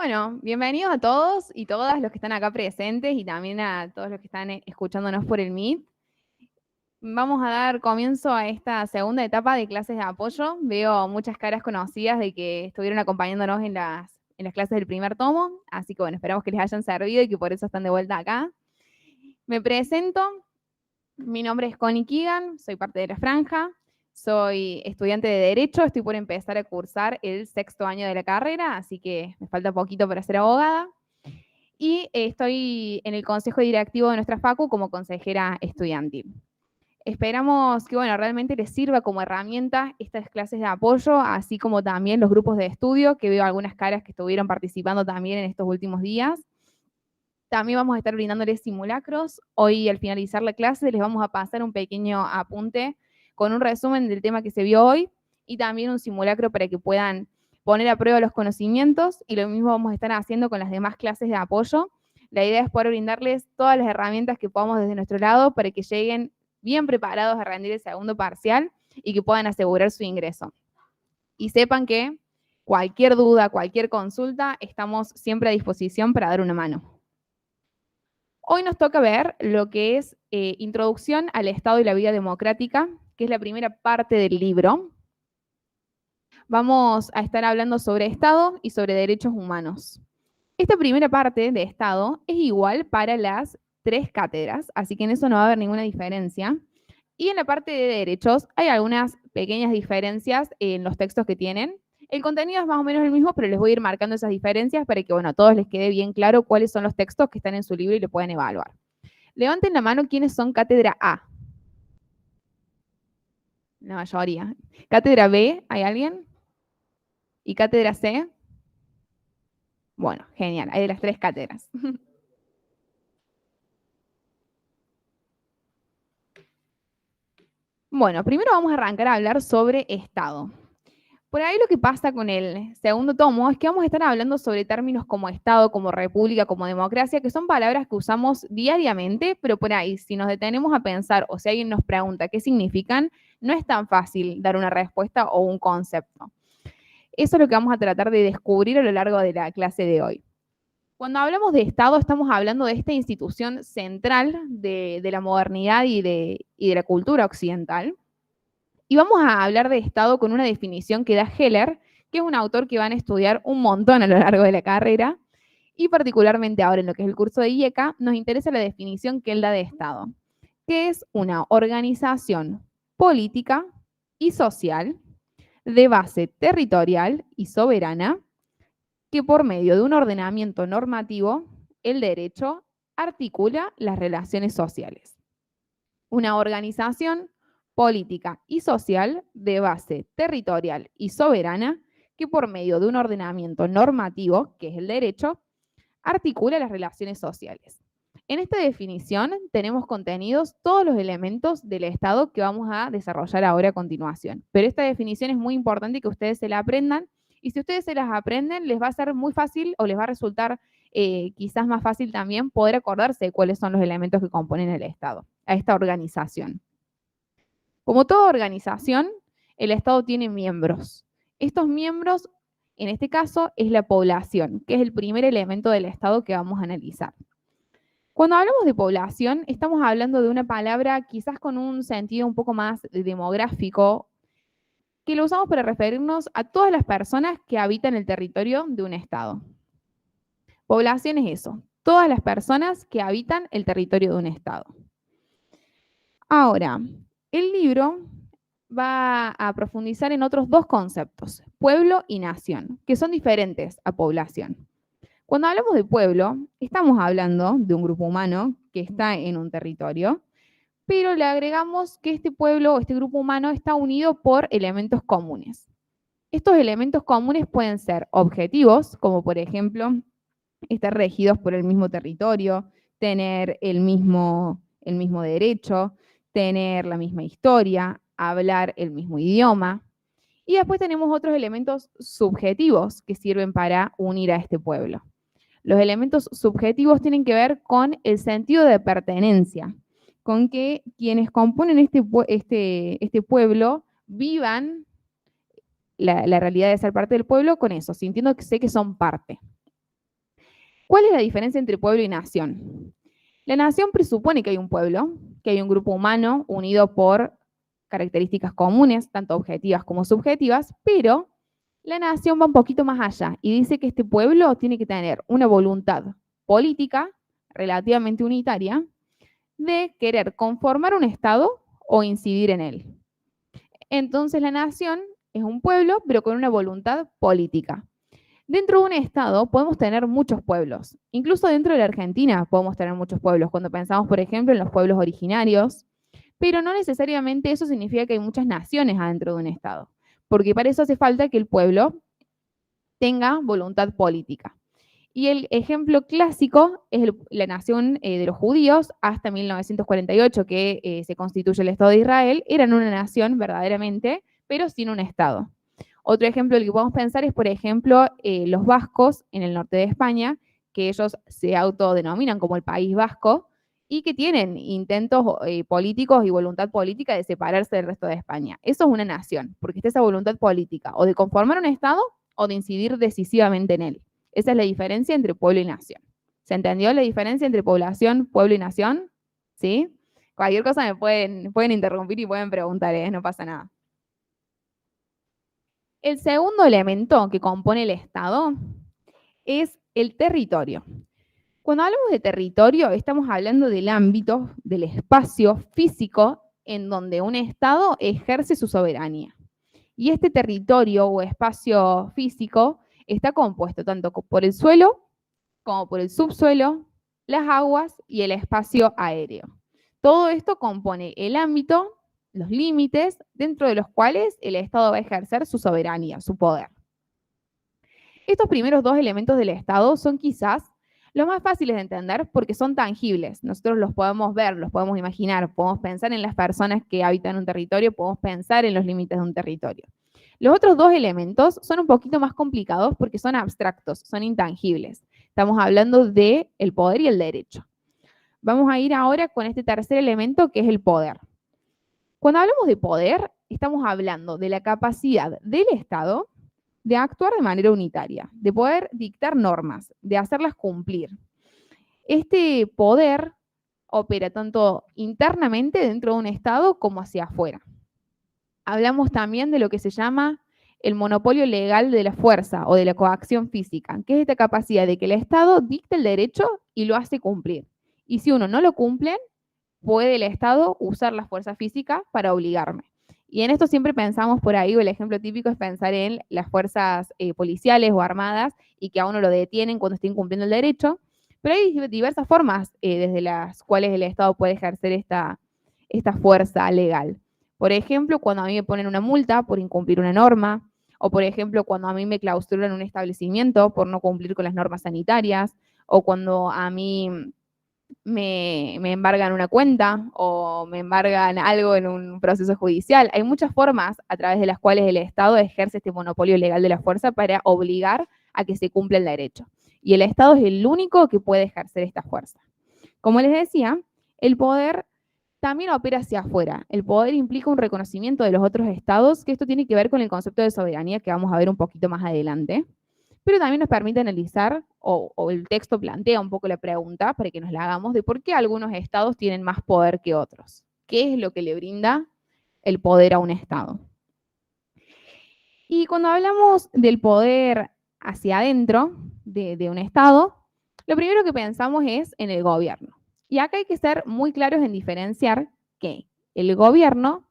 Bueno, bienvenidos a todos y todas los que están acá presentes y también a todos los que están escuchándonos por el Meet. Vamos a dar comienzo a esta segunda etapa de clases de apoyo. Veo muchas caras conocidas de que estuvieron acompañándonos en las clases del primer tomo, así que bueno, esperamos que les hayan servido y que por eso están de vuelta acá. Me presento, mi nombre es Connie Keegan, soy parte de la franja, soy estudiante de Derecho, estoy por empezar a cursar el 6º año de la carrera, así que me falta poquito para ser abogada. Y estoy en el consejo directivo de nuestra facu como consejera estudiantil. Esperamos que realmente les sirva como herramienta estas clases de apoyo, así como también los grupos de estudio, que veo algunas caras que estuvieron participando también en estos últimos días. También vamos a estar brindándoles simulacros. Hoy, al finalizar la clase, les vamos a pasar un pequeño apunte con un resumen del tema que se vio hoy y también un simulacro para que puedan poner a prueba los conocimientos, y lo mismo vamos a estar haciendo con las demás clases de apoyo. La idea es poder brindarles todas las herramientas que podamos desde nuestro lado para que lleguen bien preparados a rendir el segundo parcial y que puedan asegurar su ingreso. Y sepan que cualquier duda, cualquier consulta, estamos siempre a disposición para dar una mano. Hoy nos toca ver lo que es Introducción al Estado y la Vida Democrática, que es la primera parte del libro. Vamos a estar hablando sobre Estado y sobre derechos humanos. Esta primera parte de Estado es igual para las 3 cátedras, así que en eso no va a haber ninguna diferencia. Y en la parte de derechos hay algunas pequeñas diferencias en los textos que tienen. El contenido es más o menos el mismo, pero les voy a ir marcando esas diferencias para que a todos les quede bien claro cuáles son los textos que están en su libro y lo pueden evaluar. Levanten la mano quienes son cátedra A. La mayoría. Cátedra B, ¿hay alguien? ¿Y cátedra C? Bueno, genial, hay de las 3 cátedras. Bueno, primero vamos a arrancar a hablar sobre Estado. Por ahí lo que pasa con el segundo tomo es que vamos a estar hablando sobre términos como Estado, como República, como democracia, que son palabras que usamos diariamente, pero por ahí, si nos detenemos a pensar o si alguien nos pregunta qué significan, no es tan fácil dar una respuesta o un concepto. Eso es lo que vamos a tratar de descubrir a lo largo de la clase de hoy. Cuando hablamos de Estado, estamos hablando de esta institución central de la modernidad y de la cultura occidental. Y vamos a hablar de Estado con una definición que da Heller, que es un autor que van a estudiar un montón a lo largo de la carrera, y particularmente ahora en lo que es el curso de IECA, nos interesa la definición que él da de Estado, que es una organización política y social de base territorial y soberana que por medio de un ordenamiento normativo, el derecho articula las relaciones sociales. Una organización política y social de base territorial y soberana que por medio de un ordenamiento normativo, que es el derecho, articula las relaciones sociales. En esta definición tenemos contenidos todos los elementos del Estado que vamos a desarrollar ahora a continuación. Pero esta definición es muy importante que ustedes se la aprendan, y si ustedes se las aprenden, les va a ser muy fácil o les va a resultar quizás más fácil también poder acordarse de cuáles son los elementos que componen el Estado, a esta organización. Como toda organización, el Estado tiene miembros. Estos miembros, en este caso, es la población, que es el primer elemento del Estado que vamos a analizar. Cuando hablamos de población, estamos hablando de una palabra quizás con un sentido un poco más demográfico, que lo usamos para referirnos a todas las personas que habitan el territorio de un Estado. Población es eso, todas las personas que habitan el territorio de un Estado. Ahora, el libro va a profundizar en otros 2 conceptos, pueblo y nación, que son diferentes a población. Cuando hablamos de pueblo, estamos hablando de un grupo humano que está en un territorio, pero le agregamos que este pueblo o este grupo humano está unido por elementos comunes. Estos elementos comunes pueden ser objetivos, como por ejemplo estar regidos por el mismo territorio, tener el mismo derecho, tener la misma historia, hablar el mismo idioma. Y después tenemos otros elementos subjetivos que sirven para unir a este pueblo. Los elementos subjetivos tienen que ver con el sentido de pertenencia, con que quienes componen este pueblo vivan la realidad de ser parte del pueblo con eso, sintiendo que sé que son parte. ¿Cuál es la diferencia entre pueblo y nación? La nación presupone que hay un pueblo, que hay un grupo humano unido por características comunes, tanto objetivas como subjetivas, pero la nación va un poquito más allá y dice que este pueblo tiene que tener una voluntad política relativamente unitaria de querer conformar un Estado o incidir en él. Entonces la nación es un pueblo, pero con una voluntad política. Dentro de un Estado podemos tener muchos pueblos. Incluso dentro de la Argentina podemos tener muchos pueblos. Cuando pensamos, por ejemplo, en los pueblos originarios, pero no necesariamente eso significa que hay muchas naciones adentro de un Estado, porque para eso hace falta que el pueblo tenga voluntad política. Y el ejemplo clásico es la nación de los judíos hasta 1948, que se constituye el Estado de Israel. Eran una nación verdaderamente, pero sin un Estado. Otro ejemplo del que podemos pensar es, por ejemplo, los vascos en el norte de España, que ellos se autodenominan como el País Vasco y que tienen intentos políticos y voluntad política de separarse del resto de España. Eso es una nación, porque está esa voluntad política o de conformar un Estado o de incidir decisivamente en él. Esa es la diferencia entre pueblo y nación. ¿Se entendió la diferencia entre población, pueblo y nación? ¿Sí? Cualquier cosa me pueden interrumpir y pueden preguntar, no pasa nada. El segundo elemento que compone el Estado es el territorio. Cuando hablamos de territorio, estamos hablando del ámbito, del espacio físico en donde un Estado ejerce su soberanía. Y este territorio o espacio físico está compuesto tanto por el suelo como por el subsuelo, las aguas y el espacio aéreo. Todo esto compone el ámbito, los límites dentro de los cuales el Estado va a ejercer su soberanía, su poder. Estos primeros dos elementos del Estado son quizás los más fáciles de entender porque son tangibles. Nosotros los podemos ver, los podemos imaginar, podemos pensar en las personas que habitan un territorio, podemos pensar en los límites de un territorio. Los otros dos elementos son un poquito más complicados porque son abstractos, son intangibles. Estamos hablando del poder y el derecho. Vamos a ir ahora con este tercer elemento que es el poder. Cuando hablamos de poder, estamos hablando de la capacidad del Estado de actuar de manera unitaria, de poder dictar normas, de hacerlas cumplir. Este poder opera tanto internamente dentro de un Estado como hacia afuera. Hablamos también de lo que se llama el monopolio legal de la fuerza o de la coacción física, que es esta capacidad de que el Estado dicta el derecho y lo hace cumplir. Y si uno no lo cumple, puede el Estado usar la fuerza física para obligarme. Y en esto siempre pensamos por ahí, o el ejemplo típico es pensar en las fuerzas policiales o armadas y que a uno lo detienen cuando está incumpliendo el derecho. Pero hay diversas formas desde las cuales el Estado puede ejercer esta fuerza legal. Por ejemplo, cuando a mí me ponen una multa por incumplir una norma, o por ejemplo, cuando a mí me clausuran un establecimiento por no cumplir con las normas sanitarias, o cuando a mí me embargan una cuenta o me embargan algo en un proceso judicial. Hay muchas formas a través de las cuales el Estado ejerce este monopolio legal de la fuerza para obligar a que se cumpla el derecho. Y el Estado es el único que puede ejercer esta fuerza. Como les decía, el poder también opera hacia afuera. El poder implica un reconocimiento de los otros estados, que esto tiene que ver con el concepto de soberanía que vamos a ver un poquito más adelante, pero también nos permite analizar, o el texto plantea un poco la pregunta para que nos la hagamos, de por qué algunos estados tienen más poder que otros. ¿Qué es lo que le brinda el poder a un estado? Y cuando hablamos del poder hacia adentro de un estado, lo primero que pensamos es en el gobierno. Y acá hay que ser muy claros en diferenciar que el gobierno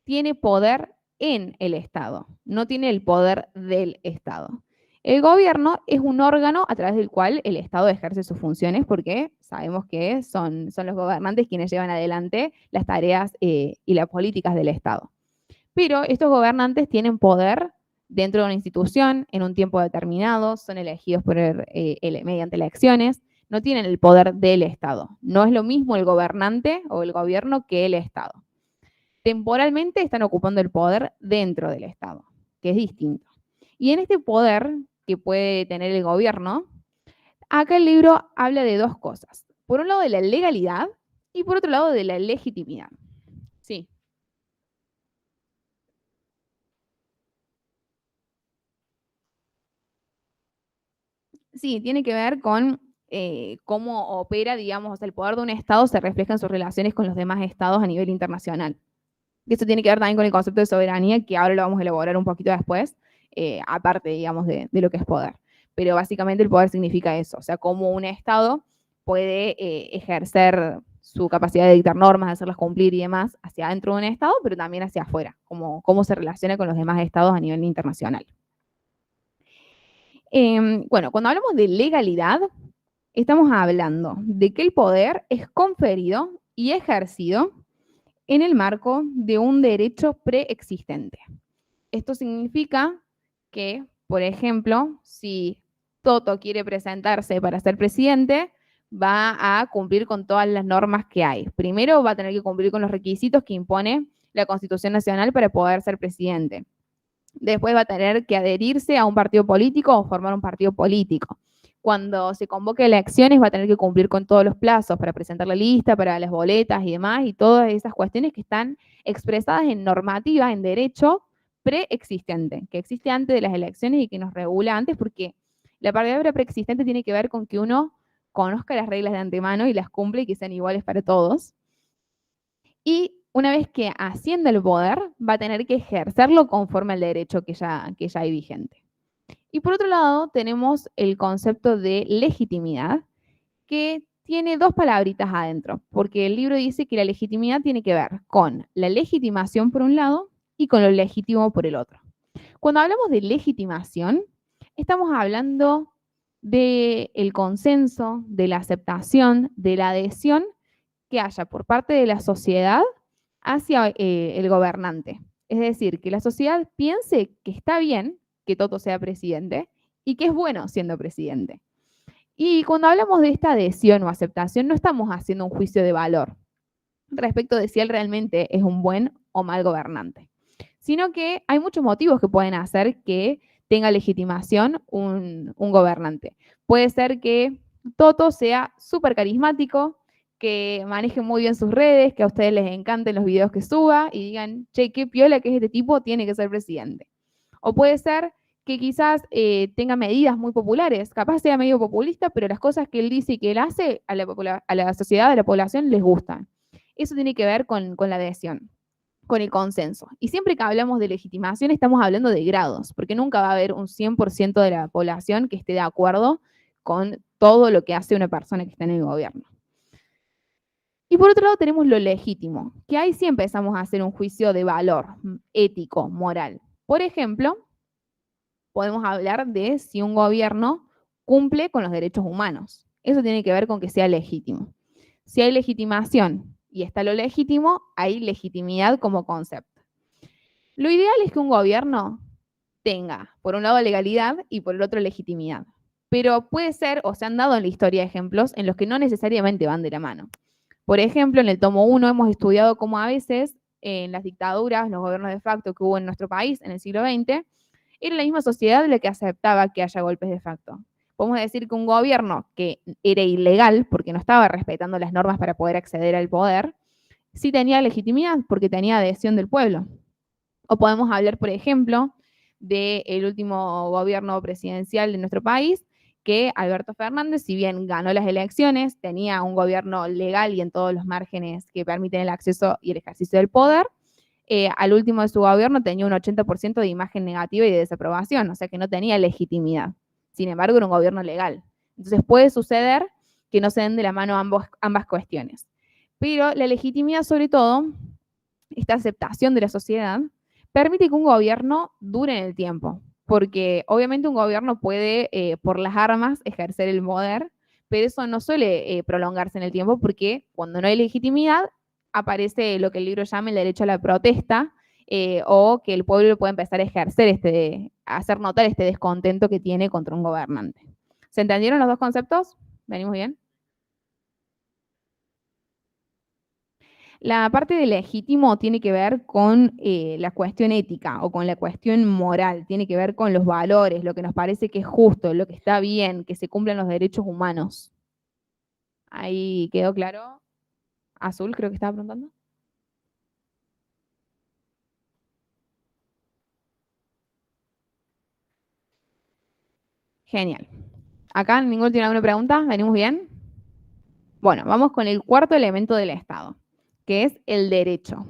tiene poder en el Estado, no tiene el poder del Estado. El gobierno es un órgano a través del cual el Estado ejerce sus funciones porque sabemos que son los gobernantes quienes llevan adelante las tareas y las políticas del Estado. Pero estos gobernantes tienen poder dentro de una institución en un tiempo determinado, son elegidos mediante elecciones, no tienen el poder del Estado. No es lo mismo el gobernante o el gobierno que el Estado. Temporalmente están ocupando el poder dentro del Estado, que es distinto. Y en este poder que puede tener el gobierno, acá el libro habla de dos cosas. Por un lado de la legalidad y por otro lado de la legitimidad. Sí. Sí, tiene que ver con cómo opera, digamos, o sea, el poder de un Estado se refleja en sus relaciones con los demás Estados a nivel internacional. Y eso tiene que ver también con el concepto de soberanía, que ahora lo vamos a elaborar un poquito después, aparte, digamos, de lo que es poder. Pero básicamente el poder significa eso, o sea, cómo un Estado puede ejercer su capacidad de dictar normas, de hacerlas cumplir y demás hacia adentro de un Estado, pero también hacia afuera, cómo se relaciona con los demás Estados a nivel internacional. Bueno, cuando hablamos de legalidad, estamos hablando de que el poder es conferido y ejercido en el marco de un derecho preexistente. Esto significa que, por ejemplo, si Toto quiere presentarse para ser presidente, va a cumplir con todas las normas que hay. Primero va a tener que cumplir con los requisitos que impone la Constitución Nacional para poder ser presidente. Después va a tener que adherirse a un partido político o formar un partido político. Cuando se convoque elecciones va a tener que cumplir con todos los plazos para presentar la lista, para las boletas y demás, y todas esas cuestiones que están expresadas en normativa, en derecho preexistente, que existe antes de las elecciones y que nos regula antes, porque la palabra preexistente tiene que ver con que uno conozca las reglas de antemano y las cumple y que sean iguales para todos. Y una vez que ascienda el poder, va a tener que ejercerlo conforme al derecho que ya hay vigente. Y por otro lado, tenemos el concepto de legitimidad, que tiene dos palabritas adentro, porque el libro dice que la legitimidad tiene que ver con la legitimación por un lado y con lo legítimo por el otro. Cuando hablamos de legitimación, estamos hablando del consenso, de la aceptación, de la adhesión que haya por parte de la sociedad hacia el gobernante. Es decir, que la sociedad piense que está bien que Toto sea presidente y que es bueno siendo presidente. Y cuando hablamos de esta adhesión o aceptación, no estamos haciendo un juicio de valor respecto de si él realmente es un buen o mal gobernante, sino que hay muchos motivos que pueden hacer que tenga legitimación un gobernante. Puede ser que Toto sea súper carismático, que maneje muy bien sus redes, que a ustedes les encanten los videos que suba y digan, che, qué piola que es este tipo, tiene que ser presidente. O puede ser que quizás tenga medidas muy populares, capaz sea medio populista, pero las cosas que él dice y que él hace a la sociedad, a la población les gustan. Eso tiene que ver con la adhesión, con el consenso. Y siempre que hablamos de legitimación estamos hablando de grados, porque nunca va a haber un 100% de la población que esté de acuerdo con todo lo que hace una persona que está en el gobierno. Y por otro lado tenemos lo legítimo, que ahí sí empezamos a hacer un juicio de valor ético, moral. Por ejemplo, podemos hablar de si un gobierno cumple con los derechos humanos. Eso tiene que ver con que sea legítimo. Si hay legitimación y está lo legítimo, hay legitimidad como concepto. Lo ideal es que un gobierno tenga, por un lado, legalidad y por el otro, legitimidad. Pero puede ser, o se han dado en la historia ejemplos en los que no necesariamente van de la mano. Por ejemplo, en el tomo 1 hemos estudiado cómo a veces en las dictaduras, los gobiernos de facto que hubo en nuestro país en el siglo XX, era la misma sociedad la que aceptaba que haya golpes de facto. Podemos decir que un gobierno que era ilegal porque no estaba respetando las normas para poder acceder al poder, sí tenía legitimidad porque tenía adhesión del pueblo. O podemos hablar, por ejemplo, del último gobierno presidencial de nuestro país, que Alberto Fernández, si bien ganó las elecciones, tenía un gobierno legal y en todos los márgenes que permiten el acceso y el ejercicio del poder, al último de su gobierno tenía un 80% de imagen negativa y de desaprobación, o sea que no tenía legitimidad. Sin embargo, era un gobierno legal. Entonces puede suceder que no se den de la mano ambas cuestiones. Pero la legitimidad, sobre todo, esta aceptación de la sociedad, permite que un gobierno dure en el tiempo, porque obviamente un gobierno puede, por las armas, ejercer el poder, pero eso no suele prolongarse en el tiempo porque cuando no hay legitimidad aparece lo que el libro llama el derecho a la protesta, o que el pueblo puede empezar a ejercer a hacer notar este descontento que tiene contra un gobernante. ¿Se entendieron los dos conceptos? ¿Venimos bien? La parte de legítimo tiene que ver con la cuestión ética o con la cuestión moral, tiene que ver con los valores, lo que nos parece que es justo, lo que está bien, que se cumplan los derechos humanos. Ahí quedó claro. Azul, creo que estaba preguntando. Genial. ¿Acá ninguno tiene alguna pregunta? ¿Venimos bien? Bueno, vamos con el cuarto elemento del Estado, que es el derecho.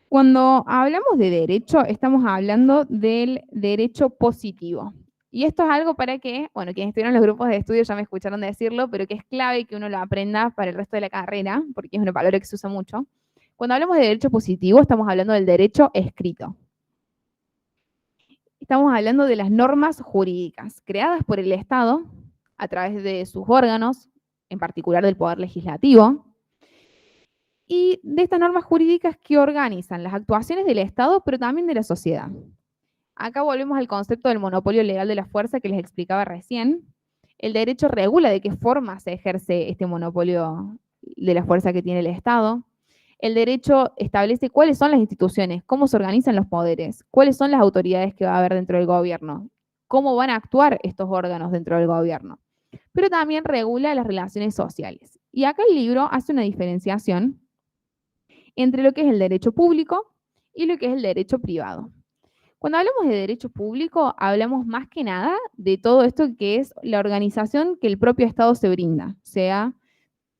Cuando hablamos de derecho, estamos hablando del derecho positivo. Y esto es algo para que, bueno, quienes estuvieron en los grupos de estudio ya me escucharon decirlo, pero que es clave que uno lo aprenda para el resto de la carrera, porque es una palabra que se usa mucho. Cuando hablamos de derecho positivo, estamos hablando del derecho escrito. Estamos hablando de las normas jurídicas creadas por el Estado a través de sus órganos, en particular del Poder Legislativo, y de estas normas jurídicas que organizan las actuaciones del Estado, pero también de la sociedad. Acá volvemos al concepto del monopolio legal de la fuerza que les explicaba recién. El derecho regula de qué forma se ejerce este monopolio de la fuerza que tiene el Estado. El derecho establece cuáles son las instituciones, cómo se organizan los poderes, cuáles son las autoridades que va a haber dentro del gobierno, cómo van a actuar estos órganos dentro del gobierno. Pero también regula las relaciones sociales. Y acá el libro hace una diferenciación entre lo que es el derecho público y lo que es el derecho privado. Cuando hablamos de derecho público, hablamos más que nada de todo esto que es la organización que el propio Estado se brinda, o sea,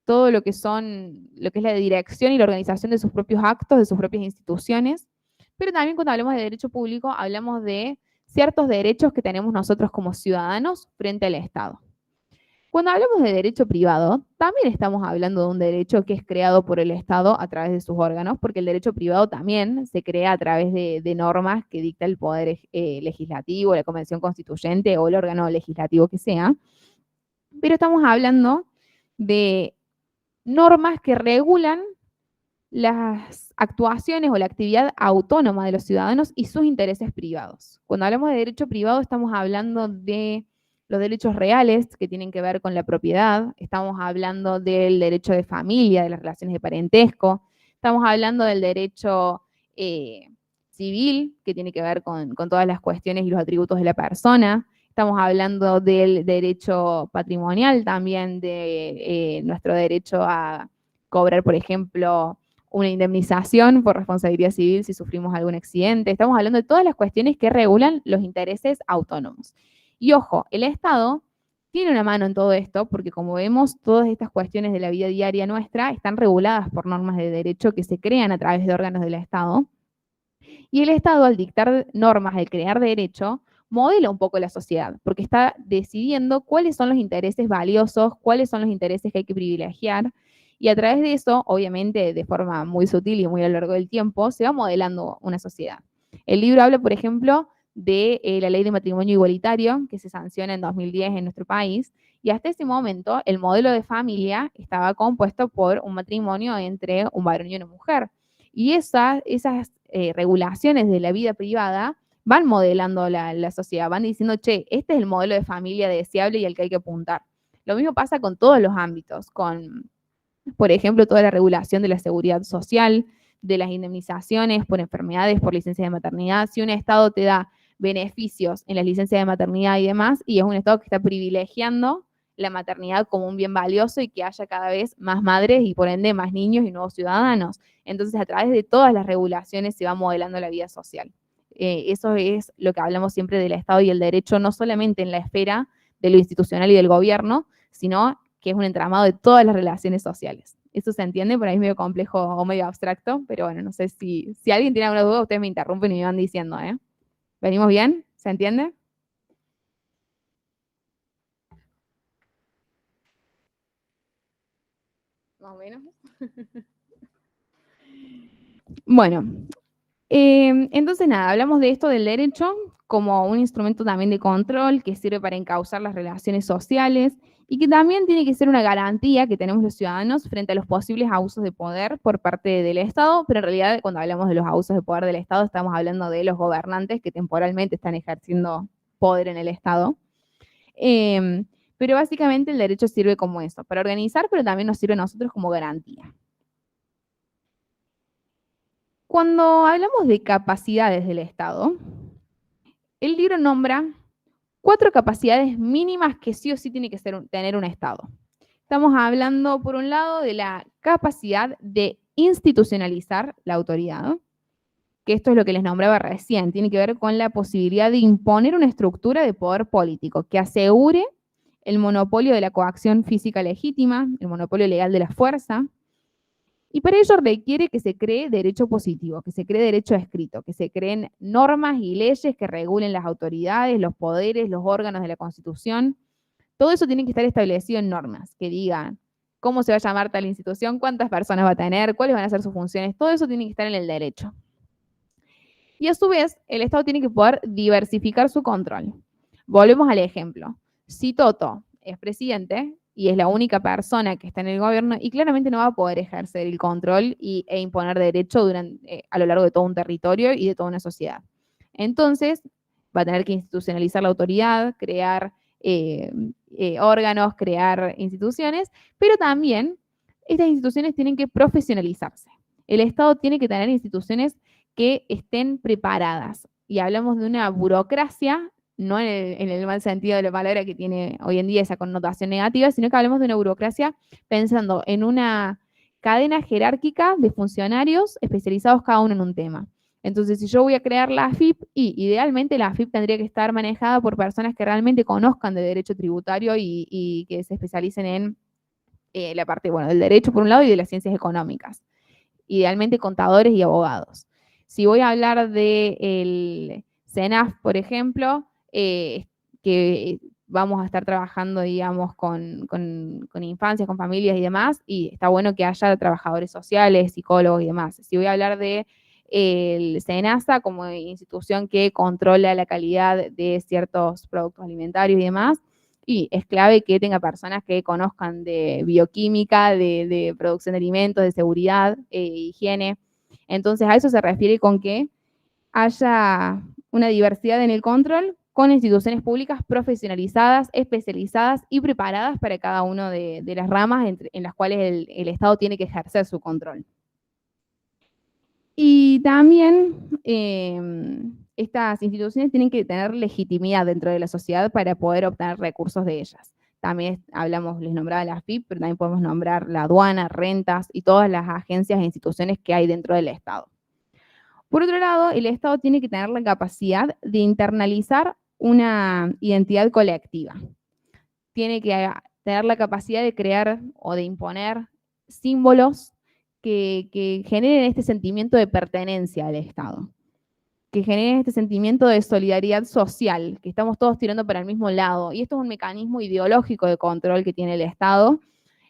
todo lo que es la dirección y la organización de sus propios actos, de sus propias instituciones, pero también cuando hablamos de derecho público, hablamos de ciertos derechos que tenemos nosotros como ciudadanos frente al Estado. Cuando hablamos de derecho privado, también estamos hablando de un derecho que es creado por el Estado a través de sus órganos, porque el derecho privado también se crea a través de normas que dicta el Poder Legislativo, la Convención Constituyente o el órgano legislativo que sea. Pero estamos hablando de normas que regulan las actuaciones o la actividad autónoma de los ciudadanos y sus intereses privados. Cuando hablamos de derecho privado estamos hablando de los derechos reales que tienen que ver con la propiedad, estamos hablando del derecho de familia, de las relaciones de parentesco, estamos hablando del derecho civil que tiene que ver con todas las cuestiones y los atributos de la persona, estamos hablando del derecho patrimonial también, de nuestro derecho a cobrar, por ejemplo, una indemnización por responsabilidad civil si sufrimos algún accidente. Estamos hablando de todas las cuestiones que regulan los intereses autónomos. Y ojo, el Estado tiene una mano en todo esto, porque como vemos, todas estas cuestiones de la vida diaria nuestra están reguladas por normas de derecho que se crean a través de órganos del Estado. Y el Estado, al dictar normas, al crear derecho, modela un poco la sociedad, porque está decidiendo cuáles son los intereses valiosos, cuáles son los intereses que hay que privilegiar, y a través de eso, obviamente de forma muy sutil y muy a lo largo del tiempo, se va modelando una sociedad. El libro habla, por ejemplo, de la ley de matrimonio igualitario que se sanciona en 2010 en nuestro país, y hasta ese momento el modelo de familia estaba compuesto por un matrimonio entre un varón y una mujer. Y esas regulaciones de la vida privada van modelando la sociedad, van diciendo, che, este es el modelo de familia deseable y al que hay que apuntar. Lo mismo pasa con todos los ámbitos, con, por ejemplo, toda la regulación de la seguridad social, de las indemnizaciones por enfermedades, por licencia de maternidad. Si un Estado te da beneficios en las licencias de maternidad y demás, y es un Estado que está privilegiando la maternidad como un bien valioso y que haya cada vez más madres y por ende más niños y nuevos ciudadanos. Entonces, a través de todas las regulaciones se va modelando la vida social. Eso es lo que hablamos siempre del Estado y el derecho, no solamente en la esfera de lo institucional y del gobierno, sino que es un entramado de todas las relaciones sociales. Eso se entiende, por ahí es medio complejo o medio abstracto, pero bueno, no sé si alguien tiene alguna duda, ustedes me interrumpen y me van diciendo, ¿eh? ¿Venimos bien? ¿Se entiende? Más o menos. Bueno, entonces nada, hablamos de esto del derecho como un instrumento también de control que sirve para encauzar las relaciones sociales y que también tiene que ser una garantía que tenemos los ciudadanos frente a los posibles abusos de poder por parte del Estado, pero en realidad cuando hablamos de los abusos de poder del Estado estamos hablando de los gobernantes que temporalmente están ejerciendo poder en el Estado. Pero básicamente el derecho sirve como eso, para organizar, pero también nos sirve a nosotros como garantía. Cuando hablamos de capacidades del Estado, el libro nombra 4 capacidades mínimas que sí o sí tiene que tener un Estado. Estamos hablando, por un lado, de la capacidad de institucionalizar la autoridad, que esto es lo que les nombraba recién, tiene que ver con la posibilidad de imponer una estructura de poder político que asegure el monopolio de la coacción física legítima, el monopolio legal de la fuerza, y para ello requiere que se cree derecho positivo, que se cree derecho escrito, que se creen normas y leyes que regulen las autoridades, los poderes, los órganos de la Constitución. Todo eso tiene que estar establecido en normas, que digan cómo se va a llamar tal institución, cuántas personas va a tener, cuáles van a ser sus funciones, todo eso tiene que estar en el derecho. Y a su vez, el Estado tiene que poder diversificar su control. Volvemos al ejemplo. Si Toto es presidente y es la única persona que está en el gobierno y claramente no va a poder ejercer el control e imponer derecho a lo largo de todo un territorio y de toda una sociedad. Entonces, va a tener que institucionalizar la autoridad, crear órganos, crear instituciones, pero también estas instituciones tienen que profesionalizarse. El Estado tiene que tener instituciones que estén preparadas. Y hablamos de una burocracia, no en el mal sentido de la palabra que tiene hoy en día esa connotación negativa, sino que hablamos de una burocracia pensando en una cadena jerárquica de funcionarios especializados cada uno en un tema. Entonces, si yo voy a crear la AFIP, idealmente la AFIP tendría que estar manejada por personas que realmente conozcan de derecho tributario y que se especialicen en la parte, del derecho por un lado y de las ciencias económicas. Idealmente contadores y abogados. Si voy a hablar del CENAF, por ejemplo, que vamos a estar trabajando, digamos, con infancias, con familias y demás, y está bueno que haya trabajadores sociales, psicólogos y demás. Si voy a hablar de el SENASA como institución que controla la calidad de ciertos productos alimentarios y demás, y es clave que tenga personas que conozcan de bioquímica, de producción de alimentos, de seguridad, higiene. Entonces a eso se refiere con que haya una diversidad en el control con instituciones públicas profesionalizadas, especializadas y preparadas para cada una de las ramas en las cuales el Estado tiene que ejercer su control. Y también estas instituciones tienen que tener legitimidad dentro de la sociedad para poder obtener recursos de ellas. También les nombraba la AFIP, pero también podemos nombrar la aduana, rentas y todas las agencias e instituciones que hay dentro del Estado. Por otro lado, el Estado tiene que tener la capacidad de internalizar una identidad colectiva. Tiene que tener la capacidad de crear o de imponer símbolos que generen este sentimiento de pertenencia al Estado, que generen este sentimiento de solidaridad social, que estamos todos tirando para el mismo lado. Y esto es un mecanismo ideológico de control que tiene el Estado.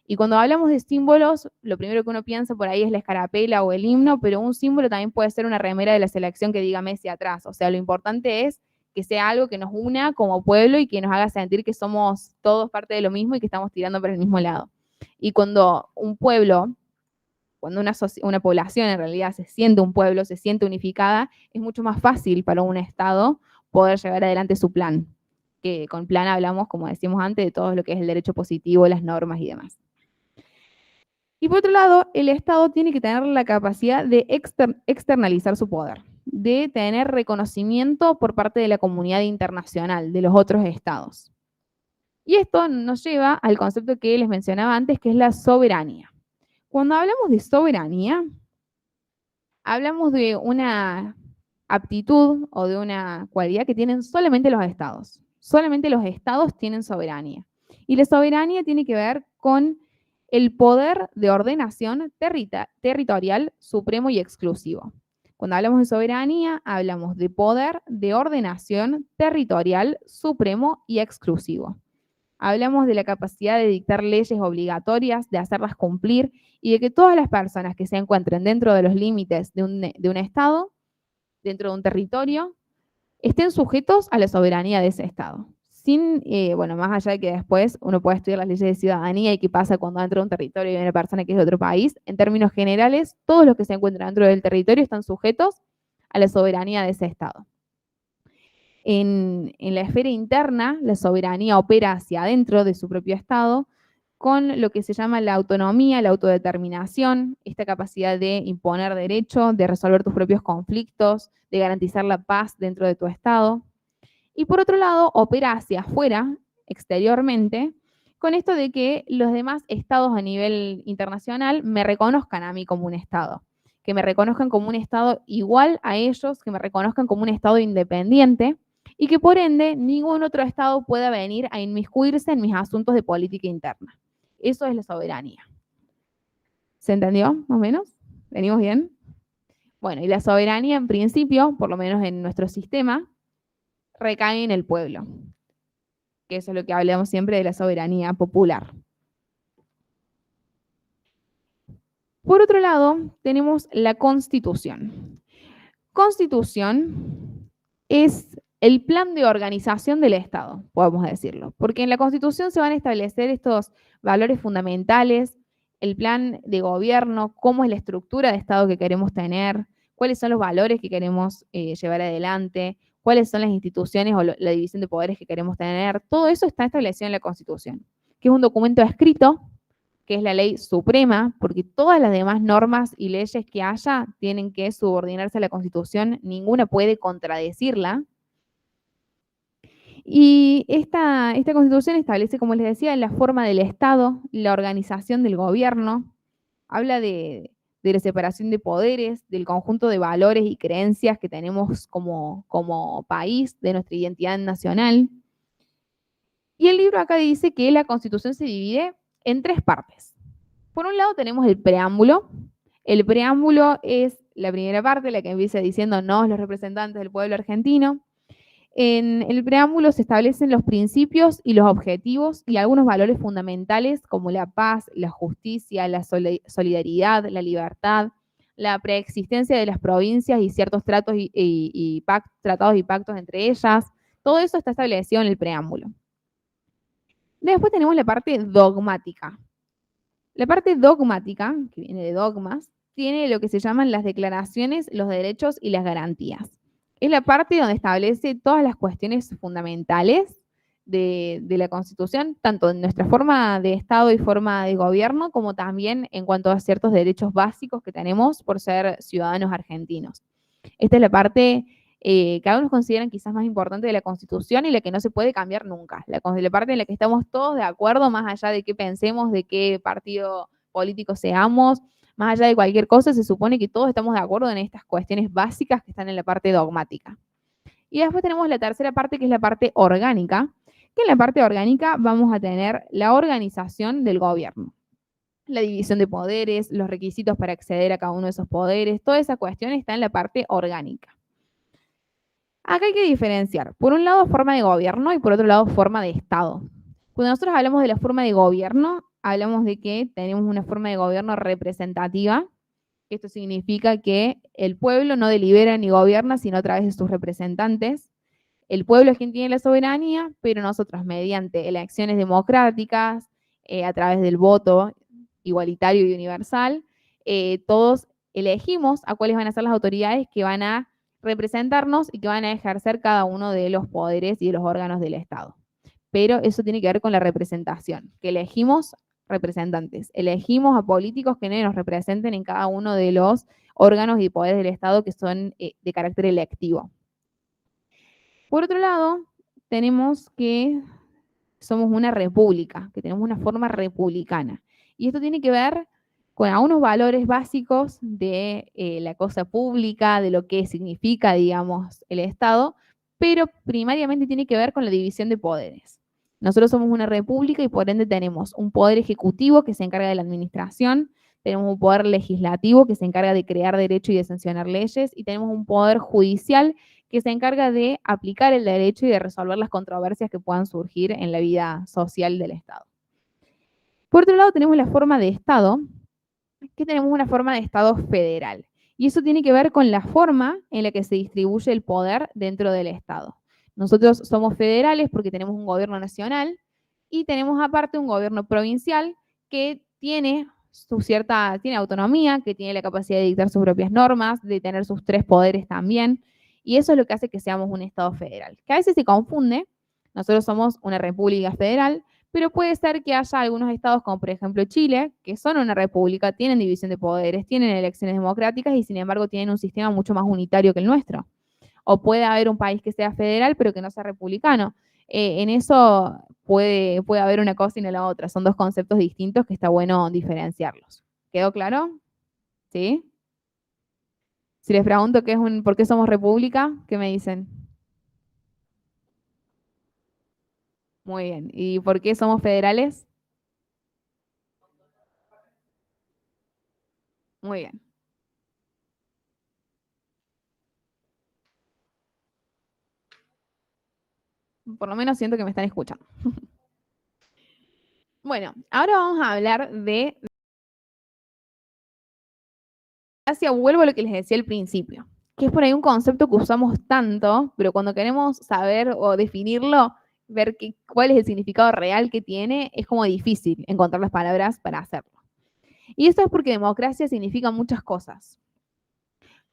Y cuando hablamos de símbolos, lo primero que uno piensa por ahí es la escarapela o el himno, pero un símbolo también puede ser una remera de la selección que diga Messi atrás. O sea, lo importante es que sea algo que nos una como pueblo y que nos haga sentir que somos todos parte de lo mismo y que estamos tirando para el mismo lado. Y cuando un pueblo, cuando una población en realidad se siente un pueblo, se siente unificada, es mucho más fácil para un Estado poder llevar adelante su plan. Que con plan hablamos, como decíamos antes, de todo lo que es el derecho positivo, las normas y demás. Y por otro lado, el Estado tiene que tener la capacidad de externalizar su poder, de tener reconocimiento por parte de la comunidad internacional, de los otros estados. Y esto nos lleva al concepto que les mencionaba antes, que es la soberanía. Cuando hablamos de soberanía, hablamos de una aptitud o de una cualidad que tienen solamente los estados. Solamente los estados tienen soberanía. Y la soberanía tiene que ver con el poder de ordenación territorial supremo y exclusivo. Cuando hablamos de soberanía, hablamos de poder de ordenación territorial supremo y exclusivo. Hablamos de la capacidad de dictar leyes obligatorias, de hacerlas cumplir y de que todas las personas que se encuentren dentro de los límites de un Estado, dentro de un territorio, estén sujetos a la soberanía de ese Estado. Más allá de que después uno puede estudiar las leyes de ciudadanía y qué pasa cuando entra a un territorio y hay una persona que es de otro país, en términos generales, todos los que se encuentran dentro del territorio están sujetos a la soberanía de ese Estado. En la esfera interna, la soberanía opera hacia adentro de su propio Estado con lo que se llama la autonomía, la autodeterminación, esta capacidad de imponer derechos, de resolver tus propios conflictos, de garantizar la paz dentro de tu Estado. Y por otro lado, opera hacia afuera, exteriormente, con esto de que los demás estados a nivel internacional me reconozcan a mí como un Estado, que me reconozcan como un Estado igual a ellos, que me reconozcan como un Estado independiente y que por ende ningún otro Estado pueda venir a inmiscuirse en mis asuntos de política interna. Eso es la soberanía. ¿Se entendió, más o menos? ¿Venimos bien? Bueno, y la soberanía en principio, por lo menos en nuestro sistema, recae en el pueblo, que eso es lo que hablamos siempre de la soberanía popular. Por otro lado, tenemos la Constitución. Constitución es el plan de organización del Estado, podemos decirlo, porque en la Constitución se van a establecer estos valores fundamentales, el plan de gobierno, cómo es la estructura de Estado que queremos tener, cuáles son los valores que queremos llevar adelante, cuáles son las instituciones o la división de poderes que queremos tener. Todo eso está establecido en la Constitución, que es un documento escrito, que es la ley suprema, porque todas las demás normas y leyes que haya tienen que subordinarse a la Constitución, ninguna puede contradecirla. Y esta Constitución establece, como les decía, la forma del Estado, la organización del gobierno, habla de la separación de poderes, del conjunto de valores y creencias que tenemos como país, de nuestra identidad nacional. Y el libro acá dice que la Constitución se divide en 3 partes. Por un lado tenemos el preámbulo. El preámbulo es la primera parte, la que empieza diciendo nos, los representantes del pueblo argentino. En el preámbulo se establecen los principios y los objetivos y algunos valores fundamentales como la paz, la justicia, la solidaridad, la libertad, la preexistencia de las provincias y ciertos tratados y pactos entre ellas. Todo eso está establecido en el preámbulo. Después tenemos la parte dogmática. La parte dogmática, que viene de dogmas, tiene lo que se llaman las declaraciones, los derechos y las garantías. Es la parte donde establece todas las cuestiones fundamentales de la Constitución, tanto en nuestra forma de Estado y forma de gobierno, como también en cuanto a ciertos derechos básicos que tenemos por ser ciudadanos argentinos. Esta es la parte que algunos consideran quizás más importante de la Constitución y la que no se puede cambiar nunca. La parte en la que estamos todos de acuerdo, más allá de qué pensemos, de qué partido político seamos, más allá de cualquier cosa, se supone que todos estamos de acuerdo en estas cuestiones básicas que están en la parte dogmática. Y después tenemos la tercera parte, que es la parte orgánica, que en la parte orgánica vamos a tener la organización del gobierno, la división de poderes, los requisitos para acceder a cada uno de esos poderes, toda esa cuestión está en la parte orgánica. Acá hay que diferenciar, por un lado, forma de gobierno y por otro lado, forma de Estado. Cuando nosotros hablamos de la forma de gobierno, hablamos de que tenemos una forma de gobierno representativa. Esto significa que el pueblo no delibera ni gobierna, sino a través de sus representantes. El pueblo es quien tiene la soberanía, pero nosotros, mediante elecciones democráticas, a través del voto igualitario y universal, todos elegimos a cuáles van a ser las autoridades que van a representarnos y que van a ejercer cada uno de los poderes y de los órganos del Estado. Pero eso tiene que ver con la representación, que elegimos representantes, elegimos a políticos que nos representen en cada uno de los órganos y poderes del Estado que son de carácter electivo. Por otro lado, tenemos que somos una república, que tenemos una forma republicana. Y esto tiene que ver con algunos valores básicos de la cosa pública, de lo que significa, digamos, el Estado, pero primariamente tiene que ver con la división de poderes. Nosotros somos una república y por ende tenemos un poder ejecutivo que se encarga de la administración, tenemos un poder legislativo que se encarga de crear derecho y de sancionar leyes, y tenemos un poder judicial que se encarga de aplicar el derecho y de resolver las controversias que puedan surgir en la vida social del Estado. Por otro lado, tenemos la forma de Estado, que tenemos una forma de Estado federal. Y eso tiene que ver con la forma en la que se distribuye el poder dentro del Estado. Nosotros somos federales porque tenemos un gobierno nacional y tenemos aparte un gobierno provincial que tiene tiene autonomía, que tiene la capacidad de dictar sus propias normas, de tener sus 3 poderes también. Y eso es lo que hace que seamos un Estado federal. Que a veces se confunde, nosotros somos una república federal, pero puede ser que haya algunos estados, como por ejemplo Chile, que son una república, tienen división de poderes, tienen elecciones democráticas y sin embargo tienen un sistema mucho más unitario que el nuestro. O puede haber un país que sea federal, pero que no sea republicano. En eso puede haber una cosa y no la otra. Son 2 conceptos distintos que está bueno diferenciarlos. ¿Quedó claro? ¿Sí? Si les pregunto por qué somos república, ¿qué me dicen? Muy bien. ¿Y por qué somos federales? Muy bien. Por lo menos siento que me están escuchando. Bueno, ahora vamos a hablar de democracia. Vuelvo a lo que les decía al principio, que es por ahí un concepto que usamos tanto, pero cuando queremos saber o definirlo, ver cuál es el significado real que tiene, es como difícil encontrar las palabras para hacerlo. Y esto es porque democracia significa muchas cosas.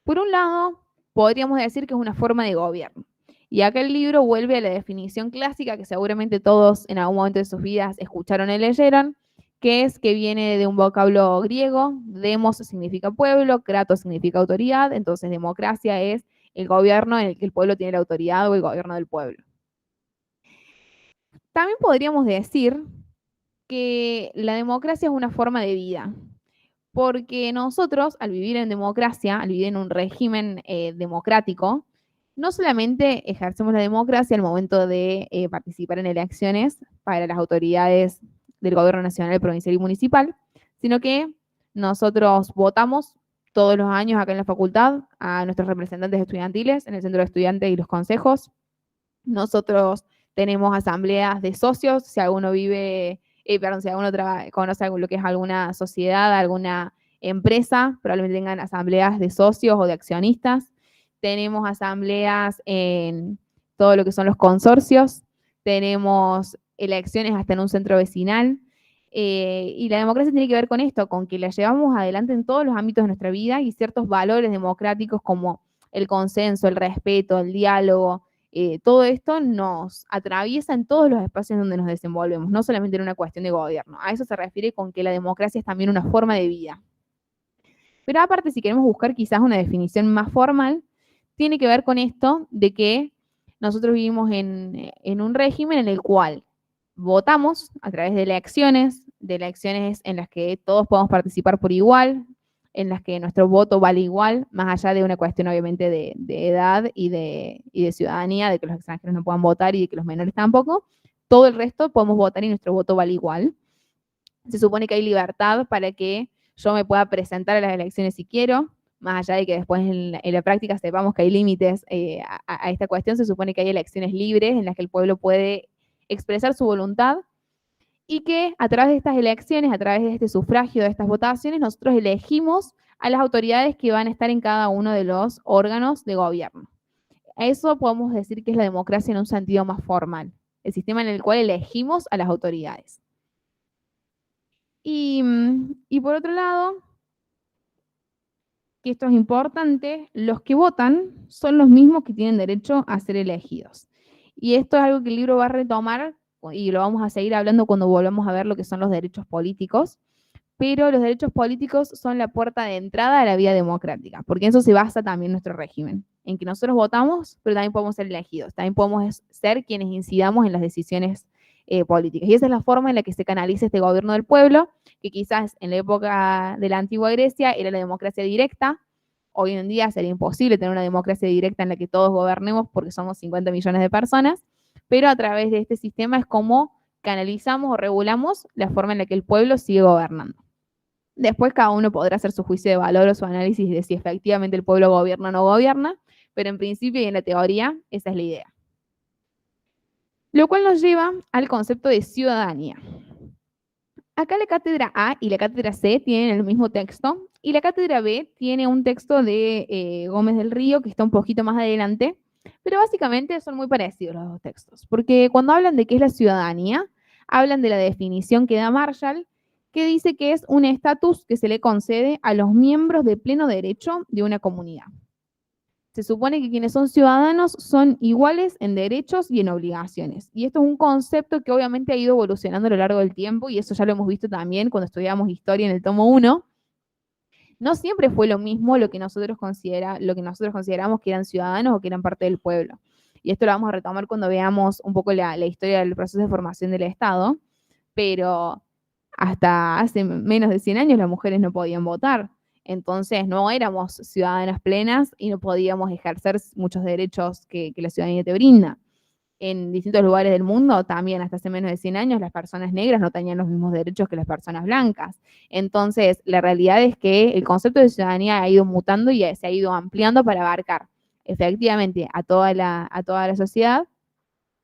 Por un lado, podríamos decir que es una forma de gobierno. Y acá el libro vuelve a la definición clásica que seguramente todos en algún momento de sus vidas escucharon y leyeron, que es que viene de un vocablo griego. Demos significa pueblo, kratos significa autoridad, entonces democracia es el gobierno en el que el pueblo tiene la autoridad o el gobierno del pueblo. También podríamos decir que la democracia es una forma de vida, porque nosotros, al vivir en democracia, al vivir en un régimen democrático, no solamente ejercemos la democracia al momento de participar en elecciones para las autoridades del gobierno nacional, provincial y municipal, sino que nosotros votamos todos los años acá en la facultad a nuestros representantes estudiantiles en el centro de estudiantes y los consejos. Nosotros tenemos asambleas de socios, si alguno vive, perdón, si alguno conoce lo que es alguna sociedad, alguna empresa, probablemente tengan asambleas de socios o de accionistas. Tenemos asambleas en todo lo que son los consorcios, tenemos elecciones hasta en un centro vecinal. Y la democracia tiene que ver con esto, con que la llevamos adelante en todos los ámbitos de nuestra vida y ciertos valores democráticos como el consenso, el respeto, el diálogo, todo esto nos atraviesa en todos los espacios donde nos desenvolvemos, no solamente en una cuestión de gobierno. A eso se refiere con que la democracia es también una forma de vida. Pero aparte, si queremos buscar quizás una definición más formal, tiene que ver con esto de que nosotros vivimos en un régimen en el cual votamos a través de elecciones en las que todos podemos participar por igual, en las que nuestro voto vale igual, más allá de una cuestión obviamente de edad y de ciudadanía, de que los extranjeros no puedan votar y de que los menores tampoco. Todo el resto podemos votar y nuestro voto vale igual. Se supone que hay libertad para que yo me pueda presentar a las elecciones si quiero, más allá de que después en la práctica sepamos que hay límites a esta cuestión. Se supone que hay elecciones libres en las que el pueblo puede expresar su voluntad y que a través de estas elecciones, a través de este sufragio, de estas votaciones, nosotros elegimos a las autoridades que van a estar en cada uno de los órganos de gobierno. Eso podemos decir que es la democracia en un sentido más formal, el sistema en el cual elegimos a las autoridades. Y por otro lado, que esto es importante, los que votan son los mismos que tienen derecho a ser elegidos. Y esto es algo que el libro va a retomar y lo vamos a seguir hablando cuando volvamos a ver lo que son los derechos políticos, pero los derechos políticos son la puerta de entrada a la vida democrática, porque en eso se basa también nuestro régimen, en que nosotros votamos, pero también podemos ser elegidos, también podemos ser quienes incidamos en las decisiones políticas. Y esa es la forma en la que se canaliza este gobierno del pueblo, que quizás en la época de la antigua Grecia era la democracia directa. Hoy en día sería imposible tener una democracia directa en la que todos gobernemos porque somos 50 millones de personas, pero a través de este sistema es como canalizamos o regulamos la forma en la que el pueblo sigue gobernando. Después cada uno podrá hacer su juicio de valor o su análisis de si efectivamente el pueblo gobierna o no gobierna, pero en principio y en la teoría esa es la idea. Lo cual nos lleva al concepto de ciudadanía. Acá la cátedra A y la cátedra C tienen el mismo texto y la cátedra B tiene un texto de Gómez del Río que está un poquito más adelante, pero básicamente son muy parecidos los dos textos, porque cuando hablan de qué es la ciudadanía, hablan de la definición que da Marshall, que dice que es un estatus que se le concede a los miembros de pleno derecho de una comunidad. Se supone que quienes son ciudadanos son iguales en derechos y en obligaciones. Y esto es un concepto que obviamente ha ido evolucionando a lo largo del tiempo y eso ya lo hemos visto también cuando estudiamos historia en el tomo 1. No siempre fue lo mismo lo que nosotros consideramos que eran ciudadanos o que eran parte del pueblo. Y esto lo vamos a retomar cuando veamos un poco la historia del proceso de formación del Estado, pero hasta hace menos de 100 años las mujeres no podían votar. Entonces no éramos ciudadanas plenas y no podíamos ejercer muchos derechos que la ciudadanía te brinda. en distintos lugares del mundo, también hasta hace menos de 100 años, las personas negras no tenían los mismos derechos que las personas blancas. Entonces, la realidad es que el concepto de ciudadanía ha ido mutando y se ha ido ampliando para abarcar efectivamente a toda la sociedad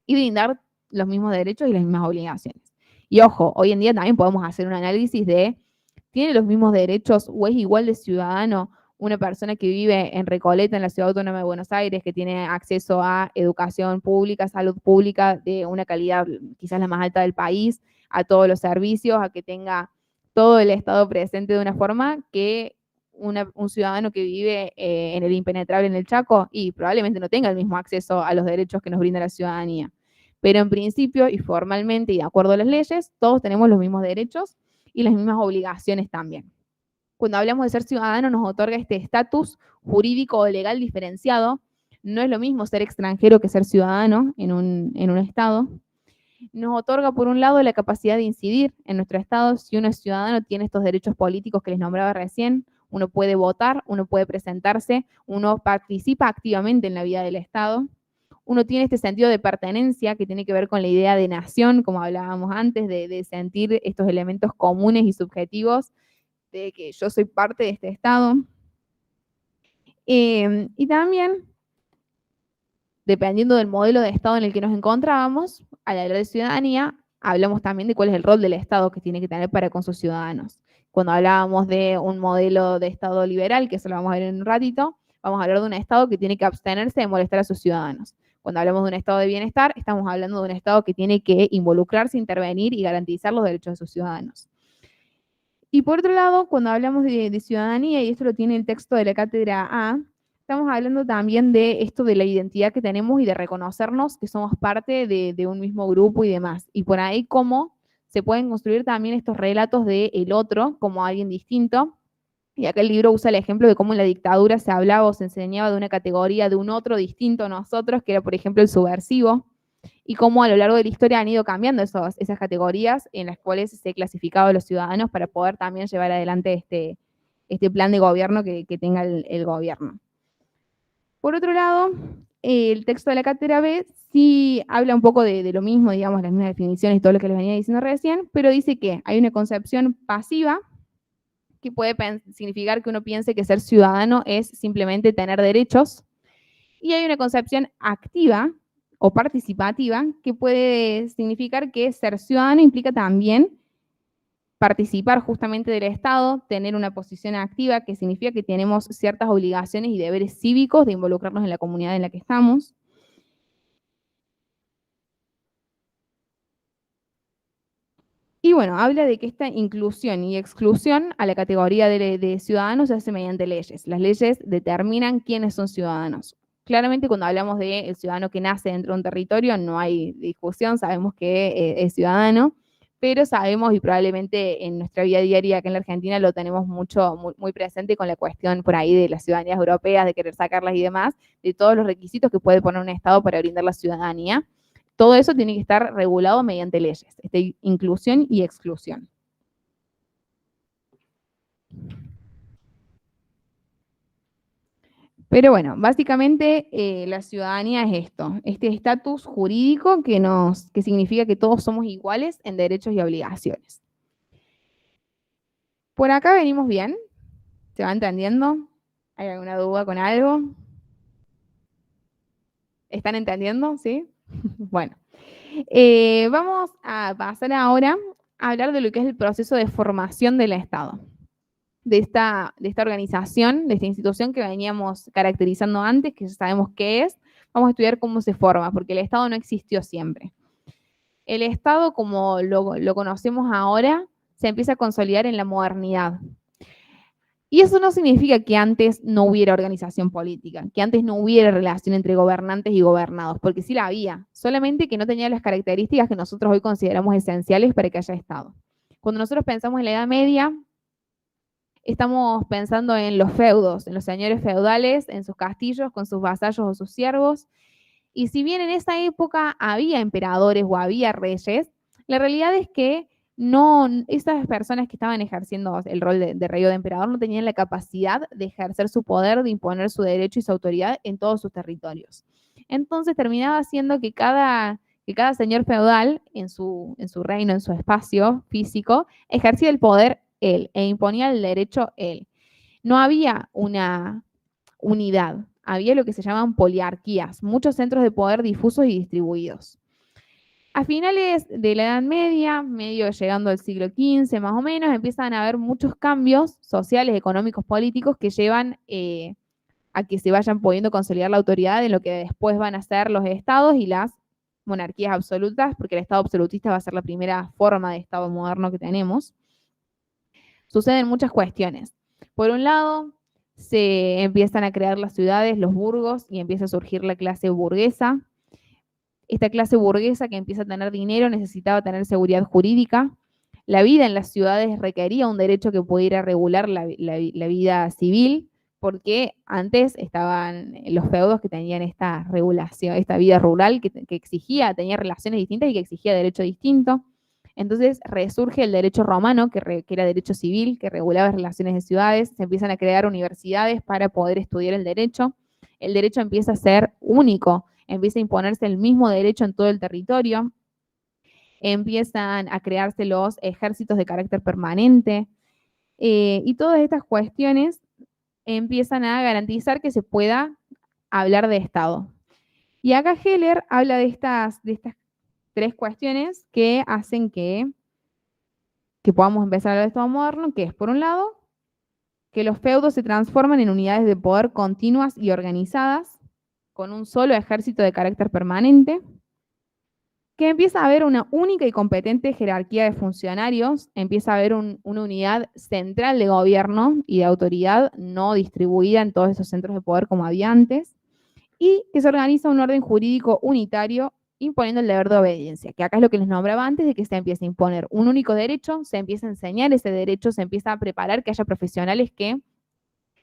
y brindar los mismos derechos y las mismas obligaciones. Y ojo, hoy en día también podemos hacer un análisis de, ¿tiene los mismos derechos o es igual de ciudadano una persona que vive en Recoleta, en la Ciudad Autónoma de Buenos Aires, que tiene acceso a educación pública, salud pública de una calidad quizás la más alta del país, a todos los servicios, a que tenga todo el Estado presente de una forma que un ciudadano que vive en el impenetrable en el Chaco y probablemente no tenga el mismo acceso a los derechos que nos brinda la ciudadanía? Pero en principio y formalmente y de acuerdo a las leyes, todos tenemos los mismos derechos y las mismas obligaciones también. Cuando hablamos de ser ciudadano nos otorga este estatus jurídico o legal diferenciado. No es lo mismo ser extranjero que ser ciudadano en un estado. Nos otorga, por un lado, la capacidad de incidir en nuestro estado. Si uno es ciudadano, tiene estos derechos políticos que les nombraba recién. Uno puede votar, uno puede presentarse, uno participa activamente en la vida del estado. Uno tiene este sentido de pertenencia que tiene que ver con la idea de nación, como hablábamos antes, de sentir estos elementos comunes y subjetivos de que yo soy parte de este Estado. Y también, dependiendo del modelo de Estado en el que nos encontrábamos, al hablar de ciudadanía, hablamos también de cuál es el rol del Estado que tiene que tener para con sus ciudadanos. Cuando hablábamos de un modelo de Estado liberal, que eso lo vamos a ver en un ratito, vamos a hablar de un Estado que tiene que abstenerse de molestar a sus ciudadanos. Cuando hablamos de un estado de bienestar, estamos hablando de un Estado que tiene que involucrarse, intervenir y garantizar los derechos de sus ciudadanos. Y por otro lado, cuando hablamos de ciudadanía, y esto lo tiene el texto de la cátedra A, estamos hablando también de esto de la identidad que tenemos y de reconocernos que somos parte de un mismo grupo y demás. Y por ahí cómo se pueden construir también estos relatos de el otro como alguien distinto. Y acá el libro usa el ejemplo de cómo en la dictadura se hablaba o se enseñaba de una categoría de un otro distinto a nosotros, que era por ejemplo el subversivo, y cómo a lo largo de la historia han ido cambiando esas categorías en las cuales se clasificaba a los ciudadanos para poder también llevar adelante este plan de gobierno que tenga el gobierno. Por otro lado, el texto de la cátedra B sí habla un poco de lo mismo, digamos, las mismas definiciones y todo lo que les venía diciendo recién, pero dice que hay una concepción pasiva que puede significar que uno piense que ser ciudadano es simplemente tener derechos, y hay una concepción activa o participativa que puede significar que ser ciudadano implica también participar justamente del Estado, tener una posición activa, que significa que tenemos ciertas obligaciones y deberes cívicos de involucrarnos en la comunidad en la que estamos. Y bueno, habla de que esta inclusión y exclusión a la categoría de ciudadanos se hace mediante leyes. Las leyes determinan quiénes son ciudadanos. Claramente cuando hablamos del ciudadano que nace dentro de un territorio no hay discusión, sabemos que es ciudadano, pero sabemos y probablemente en nuestra vida diaria acá en la Argentina lo tenemos mucho, muy presente con la cuestión por ahí de las ciudadanías europeas, de querer sacarlas y demás, de todos los requisitos que puede poner un Estado para brindar la ciudadanía. Todo eso tiene que estar regulado mediante leyes, inclusión y exclusión. Pero bueno, básicamente la ciudadanía es esto, este estatus jurídico que significa que todos somos iguales en derechos y obligaciones. ¿Por acá venimos bien? ¿Se va entendiendo? ¿Hay alguna duda con algo? ¿Están entendiendo? ¿Sí? Bueno, vamos a pasar ahora a hablar de lo que es el proceso de formación del Estado. De esta organización, de esta institución que veníamos caracterizando antes, que ya sabemos qué es, vamos a estudiar cómo se forma, porque el Estado no existió siempre. El Estado, como lo conocemos ahora, se empieza a consolidar en la modernidad. Y eso no significa que antes no hubiera organización política, que antes no hubiera relación entre gobernantes y gobernados, porque sí la había, solamente que no tenía las características que nosotros hoy consideramos esenciales para que haya Estado. Cuando nosotros pensamos en la Edad Media, estamos pensando en los feudos, en los señores feudales, en sus castillos, con sus vasallos o sus siervos. Y si bien en esa época había emperadores o había reyes, la realidad es que no, esas personas que estaban ejerciendo el rol de rey o de emperador no tenían la capacidad de ejercer su poder, de imponer su derecho y su autoridad en todos sus territorios. Entonces terminaba siendo que cada señor feudal en su reino, en su espacio físico, ejercía el poder él e imponía el derecho él. No había una unidad, había lo que se llaman poliarquías, muchos centros de poder difusos y distribuidos. A finales de la Edad Media, medio llegando al siglo XV más o menos, empiezan a haber muchos cambios sociales, económicos, políticos que llevan a que se vayan pudiendo consolidar la autoridad en lo que después van a ser los estados y las monarquías absolutas, porque el estado absolutista va a ser la primera forma de estado moderno que tenemos. Suceden muchas cuestiones. Por un lado, se empiezan a crear las ciudades, los burgos, y empieza a surgir la clase burguesa. Esta clase burguesa que empieza a tener dinero necesitaba tener seguridad jurídica. La vida en las ciudades requería un derecho que pudiera regular la vida civil, porque antes estaban los feudos que tenían esta regulación, esta vida rural que exigía, tenía relaciones distintas y que exigía derecho distinto. Entonces resurge el derecho romano, que era derecho civil, que regulaba las relaciones de ciudades. Se empiezan a crear universidades para poder estudiar el derecho. El derecho empieza a ser único, empieza a imponerse el mismo derecho en todo el territorio. Empiezan a crearse los ejércitos de carácter permanente. Y todas estas cuestiones empiezan a garantizar que se pueda hablar de Estado. Y acá Heller habla de estas tres cuestiones que hacen que podamos empezar a hablar de Estado moderno, que es, por un lado, que los feudos se transforman en unidades de poder continuas y organizadas, con un solo ejército de carácter permanente, que empieza a haber una única y competente jerarquía de funcionarios, empieza a haber una unidad central de gobierno y de autoridad no distribuida en todos esos centros de poder como había antes, y que se organiza un orden jurídico unitario imponiendo el deber de obediencia, que acá es lo que les nombraba antes de que se empiece a imponer un único derecho, se empieza a enseñar ese derecho, se empieza a preparar que haya profesionales que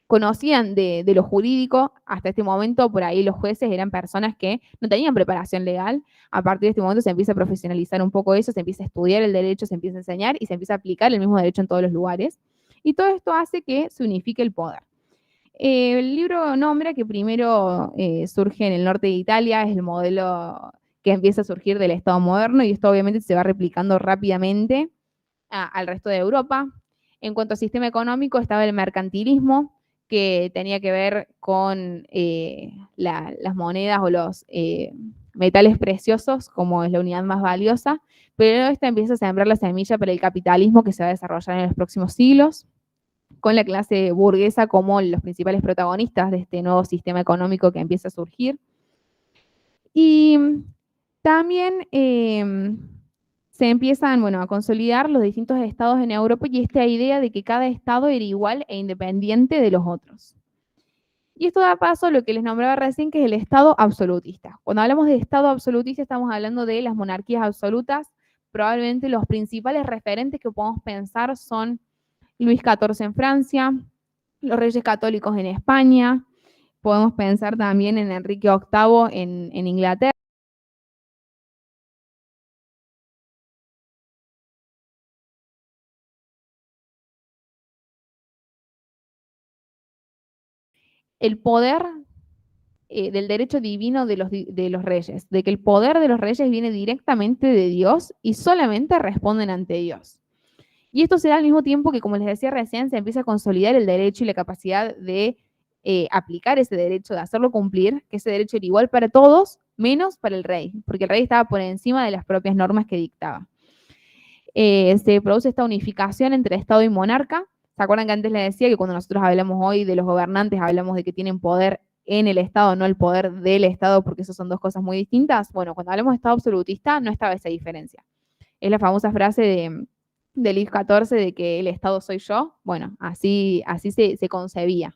conocían de lo jurídico. Hasta este momento, por ahí los jueces eran personas que no tenían preparación legal. A partir de este momento se empieza a profesionalizar un poco eso, se empieza a estudiar el derecho, se empieza a enseñar y se empieza a aplicar el mismo derecho en todos los lugares. Y todo esto hace que se unifique el poder. El libro nombra que primero surge en el norte de Italia, es el modelo que empieza a surgir del Estado moderno, y esto obviamente se va replicando rápidamente al resto de Europa. En cuanto al sistema económico, estaba el mercantilismo, que tenía que ver con las monedas o los metales preciosos, como es la unidad más valiosa, pero esta empieza a sembrar la semilla para el capitalismo que se va a desarrollar en los próximos siglos, con la clase burguesa como los principales protagonistas de este nuevo sistema económico que empieza a surgir. Y también se empiezan, a consolidar los distintos estados en Europa y esta idea de que cada estado era igual e independiente de los otros. Y esto da paso a lo que les nombraba recién, que es el estado absolutista. Cuando hablamos de estado absolutista estamos hablando de las monarquías absolutas. Probablemente los principales referentes que podemos pensar son Luis XIV en Francia, los reyes católicos en España, podemos pensar también en Enrique VIII en Inglaterra. El poder del derecho divino de los reyes, de que el poder de los reyes viene directamente de Dios y solamente responden ante Dios. Y esto se da al mismo tiempo que, como les decía recién, se empieza a consolidar el derecho y la capacidad de aplicar ese derecho, de hacerlo cumplir, que ese derecho era igual para todos, menos para el rey, porque el rey estaba por encima de las propias normas que dictaba. Se produce esta unificación entre Estado y monarca. ¿Se acuerdan que antes les decía que cuando nosotros hablamos hoy de los gobernantes, hablamos de que tienen poder en el Estado, no el poder del Estado, porque esas son dos cosas muy distintas? Bueno, cuando hablamos de Estado absolutista, no estaba esa diferencia. Es la famosa frase de Luis XIV de que el Estado soy yo. Bueno, así se concebía.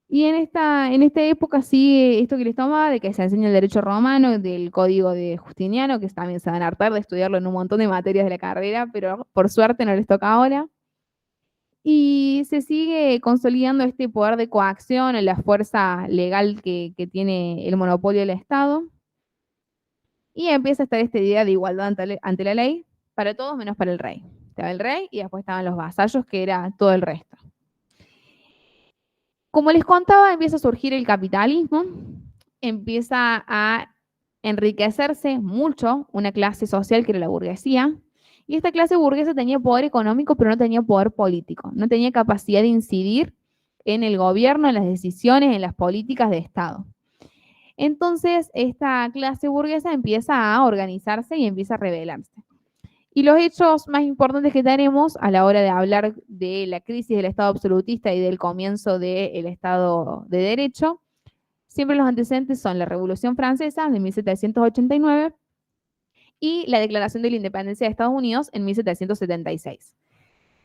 Y en esta época sí, esto que les tomaba, de que se enseña el derecho romano, del código de Justiniano, que también se van a hartar de estudiarlo en un montón de materias de la carrera, pero por suerte no les toca ahora. Y se sigue consolidando este poder de coacción, la fuerza legal que tiene el monopolio del Estado. Y empieza a estar esta idea de igualdad ante la ley para todos menos para el rey. Estaba el rey y después estaban los vasallos, que era todo el resto. Como les contaba, empieza a surgir el capitalismo, empieza a enriquecerse mucho una clase social que era la burguesía, y esta clase burguesa tenía poder económico, pero no tenía poder político, no tenía capacidad de incidir en el gobierno, en las decisiones, en las políticas de Estado. Entonces, esta clase burguesa empieza a organizarse y empieza a rebelarse. Y los hechos más importantes que tenemos a la hora de hablar de la crisis del Estado absolutista y del comienzo del Estado de Derecho, siempre los antecedentes son la Revolución Francesa de 1789 y la Declaración de la Independencia de Estados Unidos en 1776.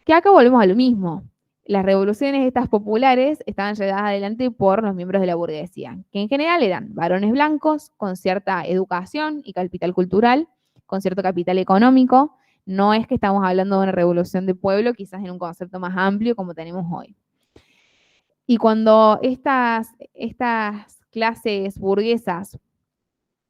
Que acá volvemos a lo mismo. Las revoluciones estas populares estaban llevadas adelante por los miembros de la burguesía, que en general eran varones blancos con cierta educación y capital cultural, con cierto capital económico. No es que estamos hablando de una revolución de pueblo, quizás en un concepto más amplio como tenemos hoy. Y cuando estas clases burguesas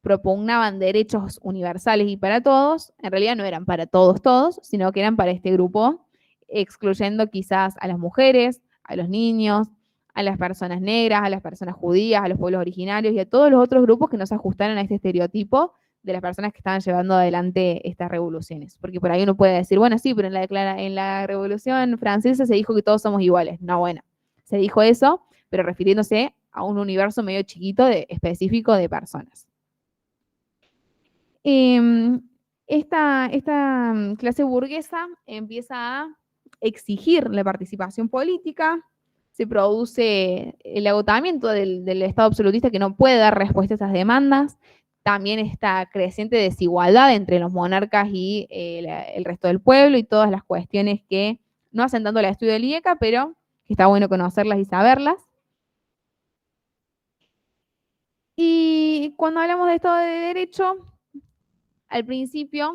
propugnaban derechos universales y para todos, en realidad no eran para todos, sino que eran para este grupo, excluyendo quizás a las mujeres, a los niños, a las personas negras, a las personas judías, a los pueblos originarios y a todos los otros grupos que no se ajustaron a este estereotipo de las personas que estaban llevando adelante estas revoluciones. Porque por ahí uno puede decir, bueno, sí, pero en la Revolución Francesa se dijo que todos somos iguales. No, bueno, se dijo eso, pero refiriéndose a un universo medio chiquito específico de personas. Esta clase burguesa empieza a exigir la participación política, se produce el agotamiento del Estado absolutista que no puede dar respuesta a estas demandas, también esta creciente desigualdad entre los monarcas y el resto del pueblo y todas las cuestiones que no hacen tanto el estudio del IECA, pero que está bueno conocerlas y saberlas. Y cuando hablamos de Estado de Derecho, al principio,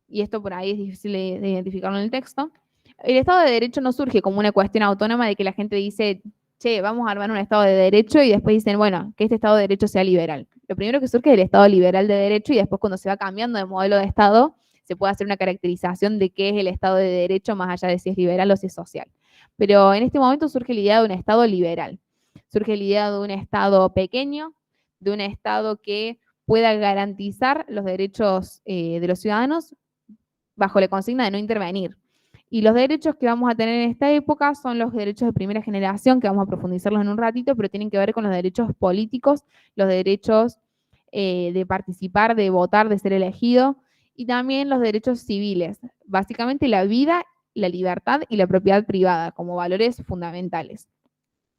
y esto por ahí es difícil de identificarlo en el texto, el Estado de Derecho no surge como una cuestión autónoma de que la gente dice, che, vamos a armar un Estado de Derecho y después dicen, bueno, que este Estado de Derecho sea liberal. Lo primero que surge es el Estado liberal de Derecho y después cuando se va cambiando de modelo de Estado, se puede hacer una caracterización de qué es el Estado de Derecho más allá de si es liberal o si es social. Pero en este momento surge la idea de un Estado liberal. Surge la idea de un Estado pequeño, de un Estado que pueda garantizar los derechos de los ciudadanos bajo la consigna de no intervenir. Y los derechos que vamos a tener en esta época son los derechos de primera generación, que vamos a profundizarlos en un ratito, pero tienen que ver con los derechos políticos, los derechos de participar, de votar, de ser elegido, y también los derechos civiles, básicamente la vida, la libertad y la propiedad privada como valores fundamentales.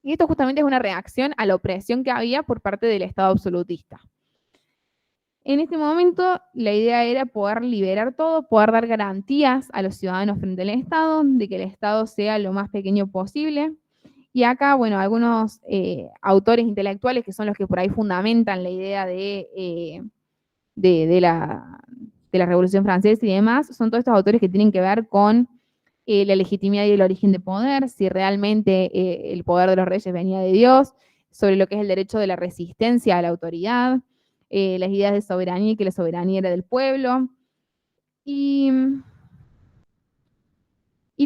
Y esto justamente es una reacción a la opresión que había por parte del Estado absolutista. En este momento, la idea era poder liberar todo, poder dar garantías a los ciudadanos frente al Estado, de que el Estado sea lo más pequeño posible. Y acá, bueno, algunos autores intelectuales que son los que por ahí fundamentan la idea de la Revolución Francesa y demás, son todos estos autores que tienen que ver con la legitimidad y el origen de poder, si realmente el poder de los reyes venía de Dios, sobre lo que es el derecho de la resistencia a la autoridad, las ideas de soberanía y que la soberanía era del pueblo. Y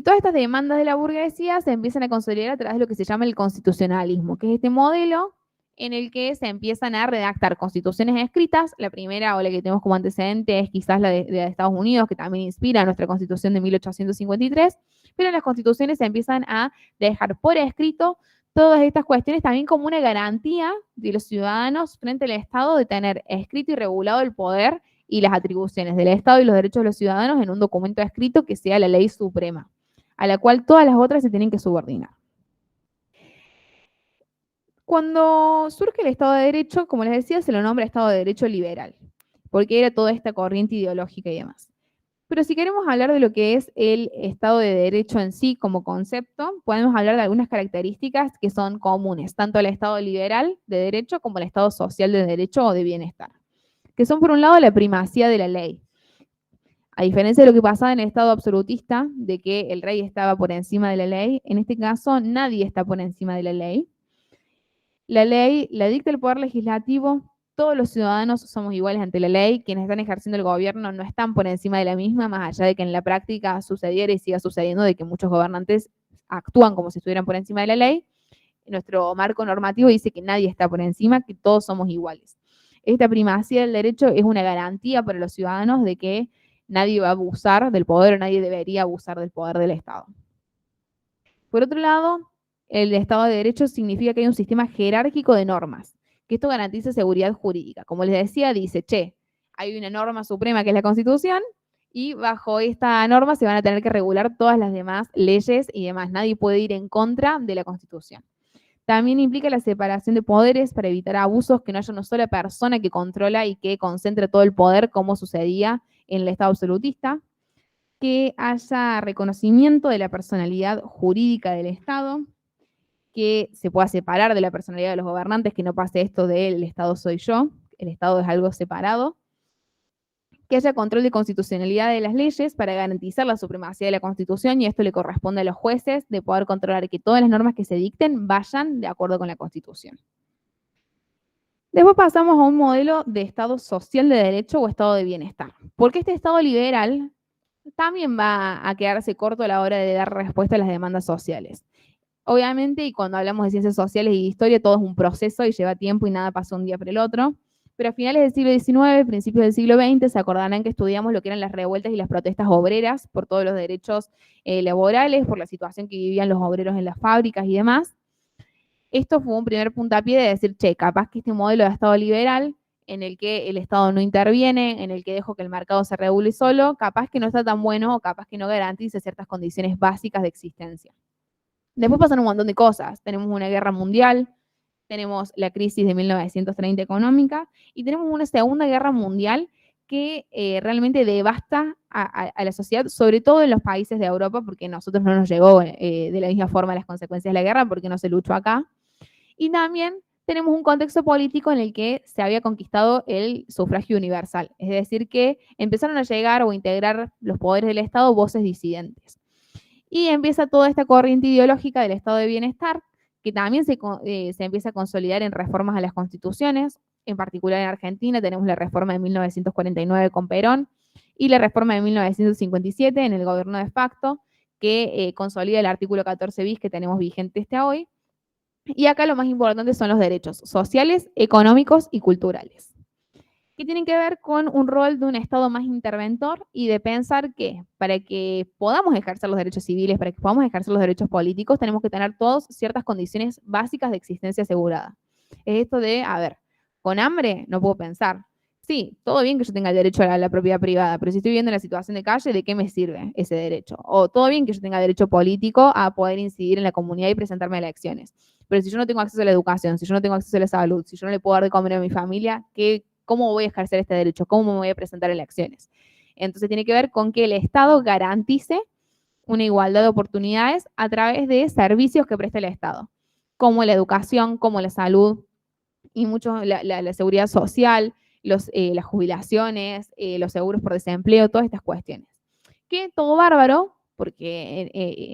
todas estas demandas de la burguesía se empiezan a consolidar a través de lo que se llama el constitucionalismo, que es este modelo en el que se empiezan a redactar constituciones escritas. La primera o la que tenemos como antecedente es quizás la de Estados Unidos, que también inspira nuestra constitución de 1853, pero las constituciones se empiezan a dejar por escrito todas estas cuestiones también como una garantía de los ciudadanos frente al Estado de tener escrito y regulado el poder y las atribuciones del Estado y los derechos de los ciudadanos en un documento escrito que sea la ley suprema, a la cual todas las otras se tienen que subordinar. Cuando surge el Estado de Derecho, como les decía, se lo nombra Estado de Derecho liberal, porque era toda esta corriente ideológica y demás. Pero si queremos hablar de lo que es el Estado de Derecho en sí como concepto, podemos hablar de algunas características que son comunes, tanto al Estado liberal de derecho como al Estado social de derecho o de bienestar, que son por un lado la primacía de la ley. A diferencia de lo que pasaba en el Estado absolutista, de que el rey estaba por encima de la ley, en este caso nadie está por encima de la ley. La ley la dicta el Poder Legislativo, todos los ciudadanos somos iguales ante la ley, quienes están ejerciendo el gobierno no están por encima de la misma, más allá de que en la práctica sucediera y siga sucediendo de que muchos gobernantes actúan como si estuvieran por encima de la ley. nuestro marco normativo dice que nadie está por encima, que todos somos iguales. Esta primacía del derecho es una garantía para los ciudadanos de que nadie va a abusar del poder o nadie debería abusar del poder del Estado. Por otro lado, el Estado de Derecho significa que hay un sistema jerárquico de normas, que esto garantiza seguridad jurídica. Como les decía, dice, hay una norma suprema que es la Constitución, y bajo esta norma se van a tener que regular todas las demás leyes y demás. Nadie puede ir en contra de la Constitución. También implica la separación de poderes para evitar abusos, que no haya una sola persona que controla y que concentre todo el poder como sucedía en el Estado absolutista, que haya reconocimiento de la personalidad jurídica del Estado, que se pueda separar de la personalidad de los gobernantes, que no pase esto de el Estado soy yo, el Estado es algo separado, que haya control de constitucionalidad de las leyes para garantizar la supremacía de la Constitución, y esto le corresponde a los jueces de poder controlar que todas las normas que se dicten vayan de acuerdo con la Constitución. Después pasamos a un modelo de Estado social de derecho o Estado de bienestar, porque este Estado liberal también va a quedarse corto a la hora de dar respuesta a las demandas sociales. Obviamente, y cuando hablamos de ciencias sociales y de historia, todo es un proceso y lleva tiempo y nada pasa un día por el otro. Pero a finales del siglo XIX, principios del siglo XX, se acordarán que estudiamos lo que eran las revueltas y las protestas obreras por todos los derechos laborales, por la situación que vivían los obreros en las fábricas y demás. Esto fue un primer puntapié de decir, capaz que este modelo de Estado liberal, en el que el Estado no interviene, en el que dejo que el mercado se regule solo, capaz que no está tan bueno o capaz que no garantice ciertas condiciones básicas de existencia. Después pasan un montón de cosas. Tenemos una guerra mundial, tenemos la crisis de 1930 económica y tenemos una segunda guerra mundial que realmente devasta a la sociedad, sobre todo en los países de Europa, porque a nosotros no nos llegó de la misma forma las consecuencias de la guerra, porque no se luchó acá. Y también tenemos un contexto político en el que se había conquistado el sufragio universal, es decir, que empezaron a llegar o integrar los poderes del Estado voces disidentes. Y empieza toda esta corriente ideológica del Estado de bienestar, que también se empieza a consolidar en reformas a las constituciones. En particular en Argentina tenemos la reforma de 1949 con Perón y la reforma de 1957 en el gobierno de facto, que consolida el artículo 14 bis que tenemos vigente hasta hoy. Y acá lo más importante son los derechos sociales, económicos y culturales, que tienen que ver con un rol de un Estado más interventor y de pensar que para que podamos ejercer los derechos civiles, para que podamos ejercer los derechos políticos, tenemos que tener todos ciertas condiciones básicas de existencia asegurada. Es esto de, con hambre no puedo pensar. Sí, todo bien que yo tenga el derecho a la propiedad privada, pero si estoy viviendo en la situación de calle, ¿de qué me sirve ese derecho? O todo bien que yo tenga derecho político a poder incidir en la comunidad y presentarme a elecciones. Pero si yo no tengo acceso a la educación, si yo no tengo acceso a la salud, si yo no le puedo dar de comer a mi familia, ¿cómo voy a ejercer este derecho? ¿Cómo me voy a presentar a elecciones? Entonces tiene que ver con que el Estado garantice una igualdad de oportunidades a través de servicios que presta el Estado, como la educación, como la salud y mucho la seguridad social, las jubilaciones, los seguros por desempleo, todas estas cuestiones. Que todo bárbaro, porque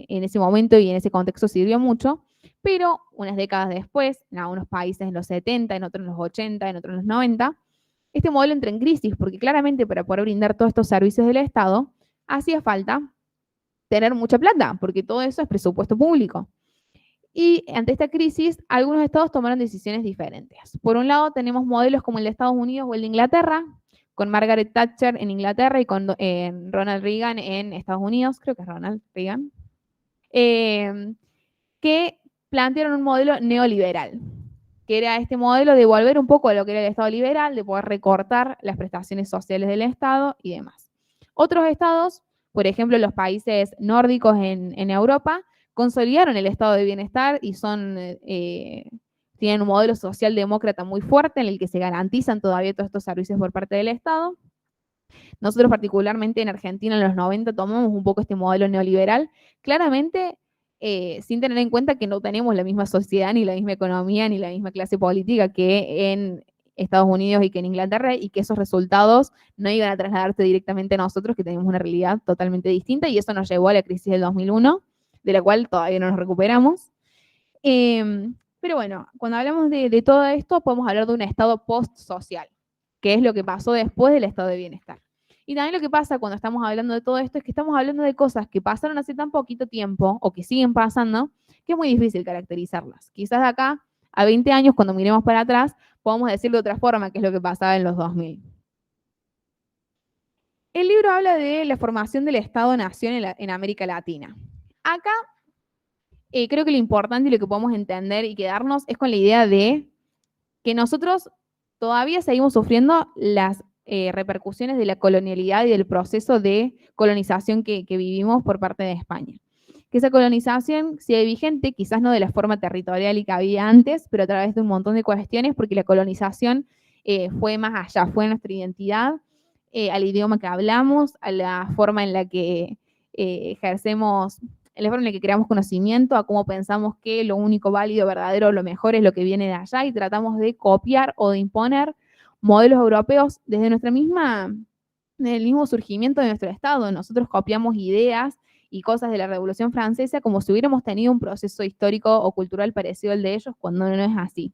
en ese momento y en ese contexto sirvió mucho, pero unas décadas después, en algunos países en los 70, en otros en los 80, en otros en los 90, este modelo entra en crisis, porque claramente para poder brindar todos estos servicios del Estado, hacía falta tener mucha plata, porque todo eso es presupuesto público. Y ante esta crisis, algunos estados tomaron decisiones diferentes. Por un lado, tenemos modelos como el de Estados Unidos o el de Inglaterra, con Margaret Thatcher en Inglaterra y con Ronald Reagan en Estados Unidos, creo que es Ronald Reagan, que plantearon un modelo neoliberal, que era este modelo de volver un poco a lo que era el Estado liberal, de poder recortar las prestaciones sociales del Estado y demás. Otros estados, por ejemplo, los países nórdicos en Europa, consolidaron el estado de bienestar y tienen un modelo socialdemócrata muy fuerte en el que se garantizan todavía todos estos servicios por parte del Estado. Nosotros particularmente en Argentina en los 90 tomamos un poco este modelo neoliberal, claramente sin tener en cuenta que no tenemos la misma sociedad, ni la misma economía, ni la misma clase política que en Estados Unidos y que en Inglaterra, y que esos resultados no iban a trasladarse directamente a nosotros, que tenemos una realidad totalmente distinta, y eso nos llevó a la crisis del 2001, de la cual todavía no nos recuperamos. Pero bueno, cuando hablamos de todo esto, podemos hablar de un estado post-social, que es lo que pasó después del estado de bienestar. Y también lo que pasa cuando estamos hablando de todo esto es que estamos hablando de cosas que pasaron hace tan poquito tiempo, o que siguen pasando, que es muy difícil caracterizarlas. Quizás de acá a 20 años, cuando miremos para atrás, podemos decir de otra forma qué es lo que pasaba en los 2000. El libro habla de la formación del Estado-Nación en América Latina. Acá creo que lo importante y lo que podemos entender y quedarnos es con la idea de que nosotros todavía seguimos sufriendo las repercusiones de la colonialidad y del proceso de colonización que vivimos por parte de España. Que esa colonización sigue vigente, quizás no de la forma territorial y que había antes, pero a través de un montón de cuestiones, porque la colonización fue más allá, fue nuestra identidad, al idioma que hablamos, a la forma en la que ejercemos, en la forma en la que creamos conocimiento, a cómo pensamos que lo único válido, verdadero, lo mejor es lo que viene de allá y tratamos de copiar o de imponer modelos europeos desde del mismo surgimiento de nuestro Estado. Nosotros copiamos ideas y cosas de la Revolución Francesa como si hubiéramos tenido un proceso histórico o cultural parecido al de ellos, cuando no es así.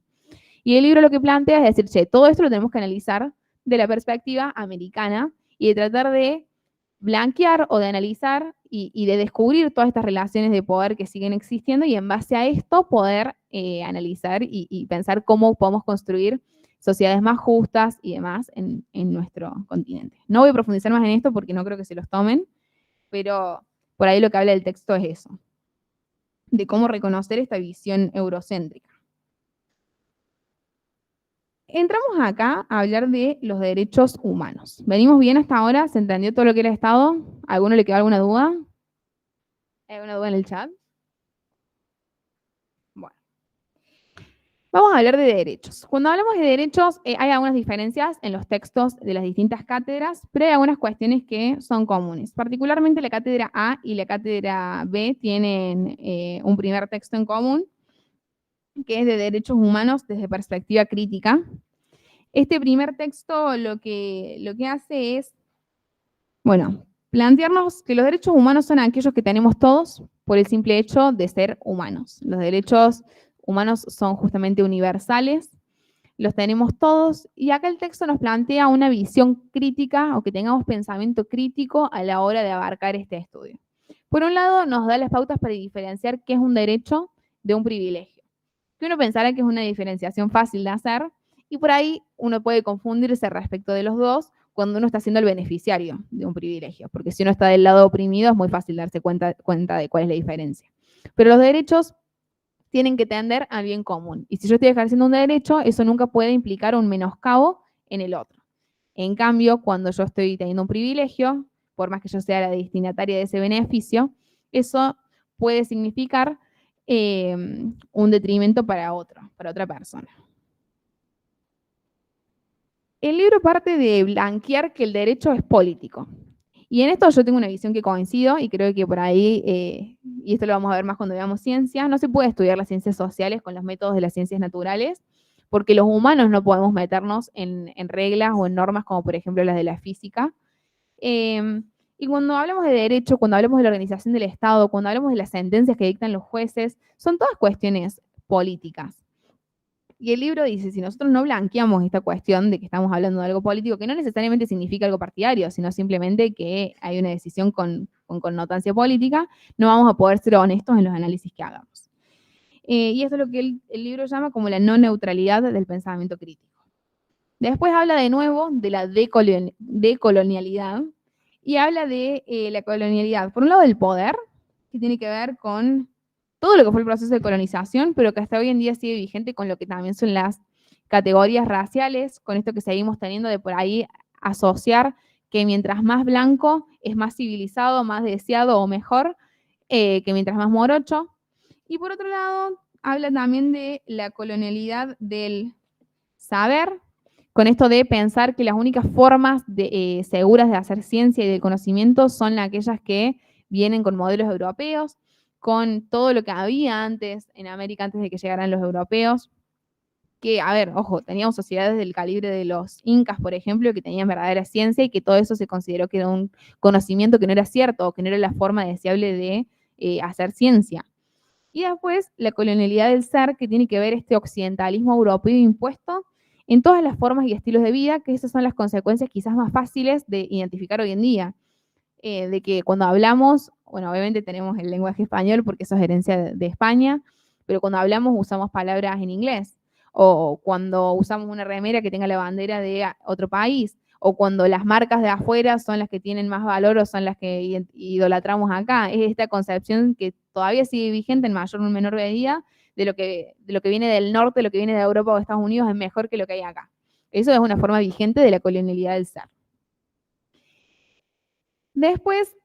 Y el libro lo que plantea es decir, che, todo esto lo tenemos que analizar de la perspectiva americana y de tratar de blanquear o de analizar y de descubrir todas estas relaciones de poder que siguen existiendo y en base a esto poder analizar y pensar cómo podemos construir sociedades más justas y demás en nuestro continente. No voy a profundizar más en esto porque no creo que se los tomen, pero por ahí lo que habla el texto es eso, de cómo reconocer esta visión eurocéntrica. Entramos acá a hablar de los derechos humanos. ¿Venimos bien hasta ahora? ¿Se entendió todo lo que era Estado? ¿A alguno le quedó alguna duda? ¿Hay alguna duda en el chat? Bueno. Vamos a hablar de derechos. Cuando hablamos de derechos, hay algunas diferencias en los textos de las distintas cátedras, pero hay algunas cuestiones que son comunes. Particularmente la cátedra A y la cátedra B tienen un primer texto en común, que es de derechos humanos desde perspectiva crítica. Este primer texto lo que hace es, bueno, plantearnos que los derechos humanos son aquellos que tenemos todos por el simple hecho de ser humanos. Los derechos humanos son justamente universales, los tenemos todos, y acá el texto nos plantea una visión crítica o que tengamos pensamiento crítico a la hora de abarcar este estudio. Por un lado, nos da las pautas para diferenciar qué es un derecho de un privilegio. Que uno pensará que es una diferenciación fácil de hacer, y por ahí uno puede confundirse respecto de los dos cuando uno está siendo el beneficiario de un privilegio, porque si uno está del lado oprimido es muy fácil darse cuenta de cuál es la diferencia. Pero los derechos tienen que tender al bien común, y si yo estoy ejerciendo un derecho, eso nunca puede implicar un menoscabo en el otro. En cambio, cuando yo estoy teniendo un privilegio, por más que yo sea la destinataria de ese beneficio, eso puede significar un detrimento para otra persona. El libro parte de blanquear que el derecho es político. Y en esto yo tengo una visión que coincido y creo que por ahí, y esto lo vamos a ver más cuando veamos ciencia, no se puede estudiar las ciencias sociales con los métodos de las ciencias naturales, porque los humanos no podemos meternos en reglas o en normas como por ejemplo las de la física. Y cuando hablamos de derecho, cuando hablamos de la organización del Estado, cuando hablamos de las sentencias que dictan los jueces, son todas cuestiones políticas. Y el libro dice, si nosotros no blanqueamos esta cuestión de que estamos hablando de algo político, que no necesariamente significa algo partidario, sino simplemente que hay una decisión con connotancia política, no vamos a poder ser honestos en los análisis que hagamos. Y esto es lo que el libro llama como la no neutralidad del pensamiento crítico. Después habla de nuevo de la decolonialidad y habla de la colonialidad, por un lado del poder, que tiene que ver con todo lo que fue el proceso de colonización, pero que hasta hoy en día sigue vigente con lo que también son las categorías raciales, con esto que seguimos teniendo de por ahí asociar que mientras más blanco es más civilizado, más deseado o mejor, que mientras más morocho. Y por otro lado, habla también de la colonialidad del saber, con esto de pensar que las únicas formas seguras de hacer ciencia y de conocimiento son aquellas que vienen con modelos europeos, con todo lo que había antes en América, antes de que llegaran los europeos, que, a ver, ojo, teníamos sociedades del calibre de los incas, por ejemplo, que tenían verdadera ciencia y que todo eso se consideró que era un conocimiento que no era cierto o que no era la forma deseable de hacer ciencia. Y después la colonialidad del ser, que tiene que ver este occidentalismo europeo impuesto en todas las formas y estilos de vida, que esas son las consecuencias quizás más fáciles de identificar hoy en día. De que cuando hablamos bueno, obviamente tenemos el lenguaje español porque eso es herencia de España, pero cuando hablamos usamos palabras en inglés, o cuando usamos una remera que tenga la bandera de otro país, o cuando las marcas de afuera son las que tienen más valor o son las que idolatramos acá. Es esta concepción que todavía sigue vigente en mayor o menor medida de lo que viene del norte, lo que viene de Europa o de Estados Unidos es mejor que lo que hay acá. Eso es una forma vigente de la colonialidad del ser. Después,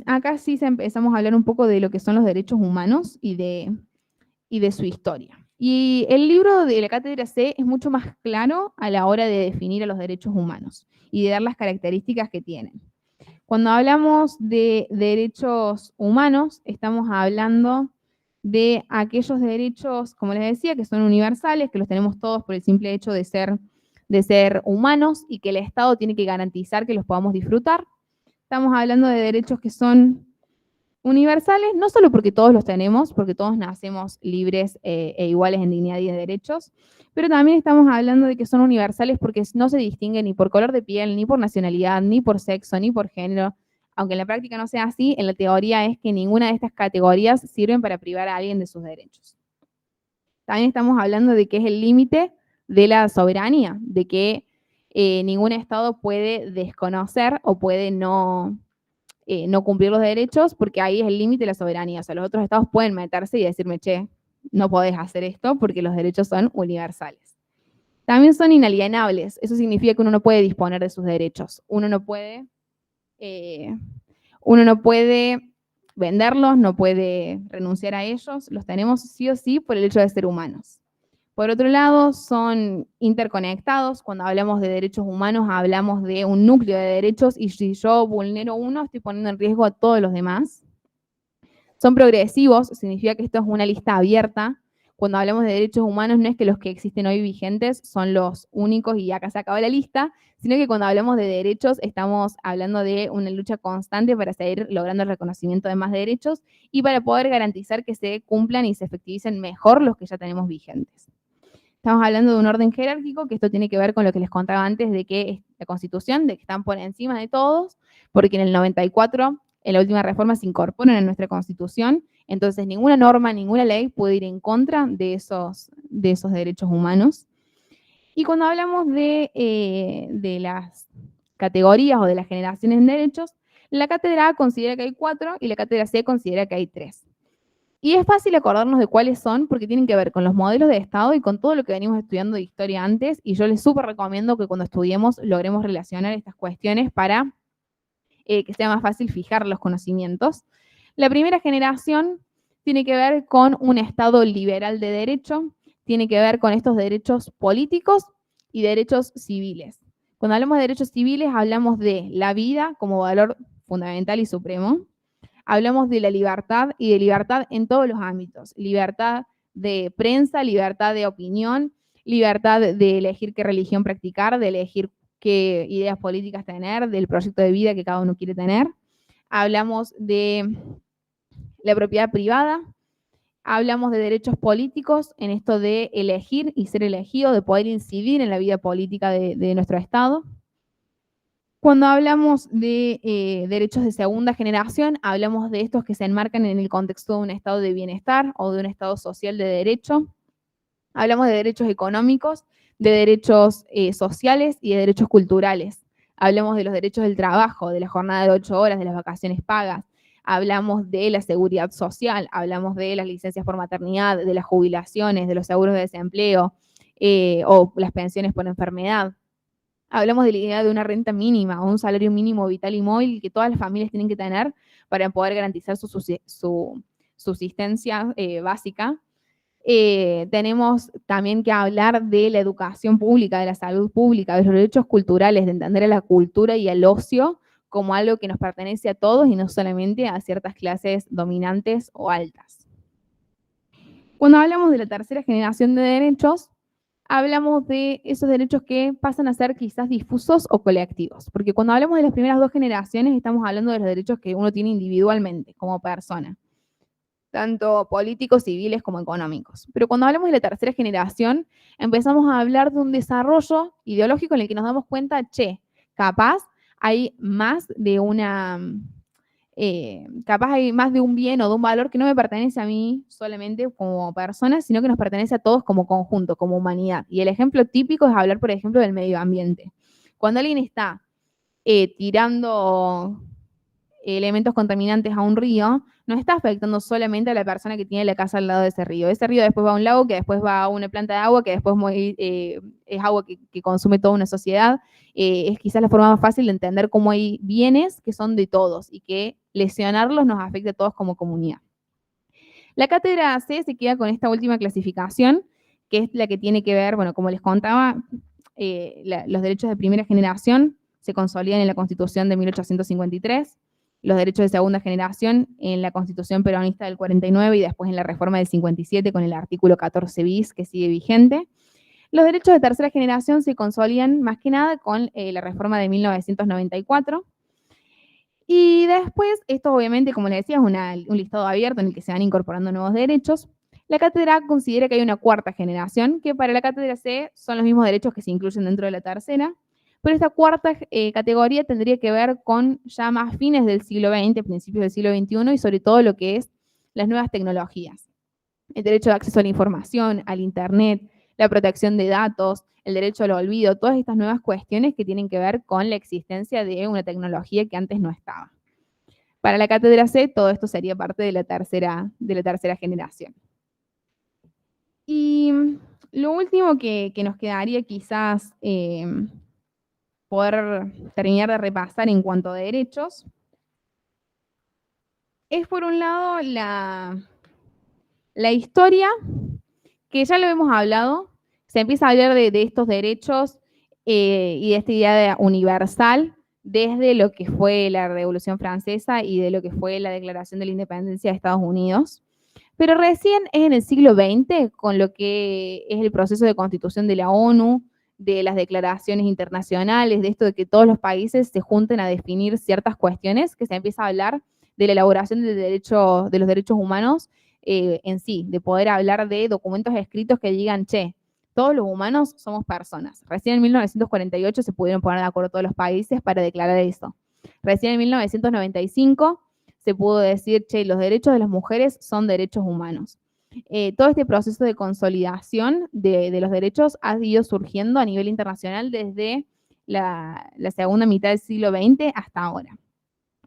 acá sí empezamos a hablar un poco de lo que son los derechos humanos y de su historia. Y el libro de la Cátedra C es mucho más claro a la hora de definir a los derechos humanos y de dar las características que tienen. Cuando hablamos de derechos humanos, estamos hablando de aquellos derechos, como les decía, que son universales, que los tenemos todos por el simple hecho de ser humanos y que el Estado tiene que garantizar que los podamos disfrutar. Estamos hablando de derechos que son universales, no solo porque todos los tenemos, porque todos nacemos libres e iguales en dignidad y de derechos, pero también estamos hablando de que son universales porque no se distinguen ni por color de piel, ni por nacionalidad, ni por sexo, ni por género. Aunque en la práctica no sea así, en la teoría es que ninguna de estas categorías sirven para privar a alguien de sus derechos. También estamos hablando de que es el límite de la soberanía, de que ningún Estado puede desconocer o puede no cumplir los derechos, porque ahí es el límite de la soberanía. O sea, los otros estados pueden meterse y decirme, che, no podés hacer esto porque los derechos son universales. También son inalienables. Eso significa que uno no puede disponer de sus derechos. Uno no puede venderlos, no puede renunciar a ellos. Los tenemos sí o sí por el hecho de ser humanos. Por otro lado, son interconectados. Cuando hablamos de derechos humanos, hablamos de un núcleo de derechos y si yo vulnero uno, estoy poniendo en riesgo a todos los demás. Son progresivos, significa que esto es una lista abierta. Cuando hablamos de derechos humanos, no es que los que existen hoy vigentes son los únicos y acá se acaba la lista, sino que cuando hablamos de derechos estamos hablando de una lucha constante para seguir logrando el reconocimiento de más derechos y para poder garantizar que se cumplan y se efectivicen mejor los que ya tenemos vigentes. Estamos hablando de un orden jerárquico, que esto tiene que ver con lo que les contaba antes de que es la Constitución, de que están por encima de todos, porque en el 94, en la última reforma, se incorporan en nuestra Constitución, entonces ninguna norma, ninguna ley puede ir en contra de esos derechos humanos. Y cuando hablamos de las categorías o de las generaciones en derechos, la cátedra A considera que hay 4 y la cátedra C considera que hay 3. Y es fácil acordarnos de cuáles son porque tienen que ver con los modelos de Estado y con todo lo que venimos estudiando de historia antes, y yo les súper recomiendo que cuando estudiemos logremos relacionar estas cuestiones para que sea más fácil fijar los conocimientos. La primera generación tiene que ver con un Estado liberal de derecho, tiene que ver con estos derechos políticos y derechos civiles. Cuando hablamos de derechos civiles hablamos de la vida como valor fundamental y supremo. Hablamos de la libertad y de libertad en todos los ámbitos. Libertad de prensa, libertad de opinión, libertad de elegir qué religión practicar, de elegir qué ideas políticas tener, del proyecto de vida que cada uno quiere tener. Hablamos de la propiedad privada, hablamos de derechos políticos en esto de elegir y ser elegido, de poder incidir en la vida política de nuestro Estado. Cuando hablamos de derechos de segunda generación, hablamos de estos que se enmarcan en el contexto de un estado de bienestar o de un estado social de derecho. Hablamos de derechos económicos, de derechos sociales y de derechos culturales. Hablamos de los derechos del trabajo, de la jornada de 8 horas, de las vacaciones pagas. Hablamos de la seguridad social, hablamos de las licencias por maternidad, de las jubilaciones, de los seguros de desempleo o las pensiones por enfermedad. Hablamos de la idea de una renta mínima o un salario mínimo vital y móvil que todas las familias tienen que tener para poder garantizar su subsistencia básica. Tenemos también que hablar de la educación pública, de la salud pública, de los derechos culturales, de entender a la cultura y al ocio como algo que nos pertenece a todos y no solamente a ciertas clases dominantes o altas. Cuando hablamos de la tercera generación de derechos, hablamos de esos derechos que pasan a ser quizás difusos o colectivos, porque cuando hablamos de las primeras 2 generaciones estamos hablando de los derechos que uno tiene individualmente como persona, tanto políticos, civiles como económicos. Pero cuando hablamos de la tercera generación, empezamos a hablar de un desarrollo ideológico en el que nos damos cuenta, che, capaz hay más de una capaz hay más de un bien o de un valor que no me pertenece a mí solamente como persona, sino que nos pertenece a todos como conjunto, como humanidad. Y el ejemplo típico es hablar, por ejemplo, del medio ambiente. Cuando alguien está tirando elementos contaminantes a un río, no está afectando solamente a la persona que tiene la casa al lado de ese río. Ese río después va a un lago, que después va a una planta de agua, que después es agua que consume toda una sociedad. Es quizás la forma más fácil de entender cómo hay bienes que son de todos y que lesionarlos nos afecta a todos como comunidad. La cátedra C se queda con esta última clasificación, que es la que tiene que ver, bueno, como les contaba, los derechos de primera generación se consolidan en la Constitución de 1853, los derechos de segunda generación en la Constitución peronista del 49 y después en la reforma del 57 con el artículo 14 bis que sigue vigente. Los derechos de tercera generación se consolidan más que nada con la reforma de 1994. Y después, esto obviamente, como les decía, es un listado abierto en el que se van incorporando nuevos derechos. La cátedra A considera que hay una cuarta generación, que para la cátedra C son los mismos derechos que se incluyen dentro de la tercera, pero esta cuarta categoría tendría que ver con ya más fines del siglo XX, principios del siglo XXI y sobre todo lo que es las nuevas tecnologías. El derecho de acceso a la información, al Internet, la protección de datos, el derecho al olvido, todas estas nuevas cuestiones que tienen que ver con la existencia de una tecnología que antes no estaba. Para la cátedra C, todo esto sería parte de la tercera generación. Y lo último que nos quedaría quizás poder terminar de repasar en cuanto a derechos es por un lado la historia, que ya lo hemos hablado, se empieza a hablar de estos derechos y de esta idea universal desde lo que fue la Revolución Francesa y de lo que fue la Declaración de la Independencia de Estados Unidos. Pero recién es en el siglo XX, con lo que es el proceso de constitución de la ONU, de las declaraciones internacionales, de esto de que todos los países se junten a definir ciertas cuestiones, que se empieza a hablar de la elaboración de los derechos humanos en sí, de poder hablar de documentos escritos que digan, che, todos los humanos somos personas. Recién en 1948 se pudieron poner de acuerdo todos los países para declarar eso. Recién en 1995 se pudo decir, che, los derechos de las mujeres son derechos humanos. Todo este proceso de consolidación de los derechos ha ido surgiendo a nivel internacional desde la segunda mitad del siglo XX hasta ahora.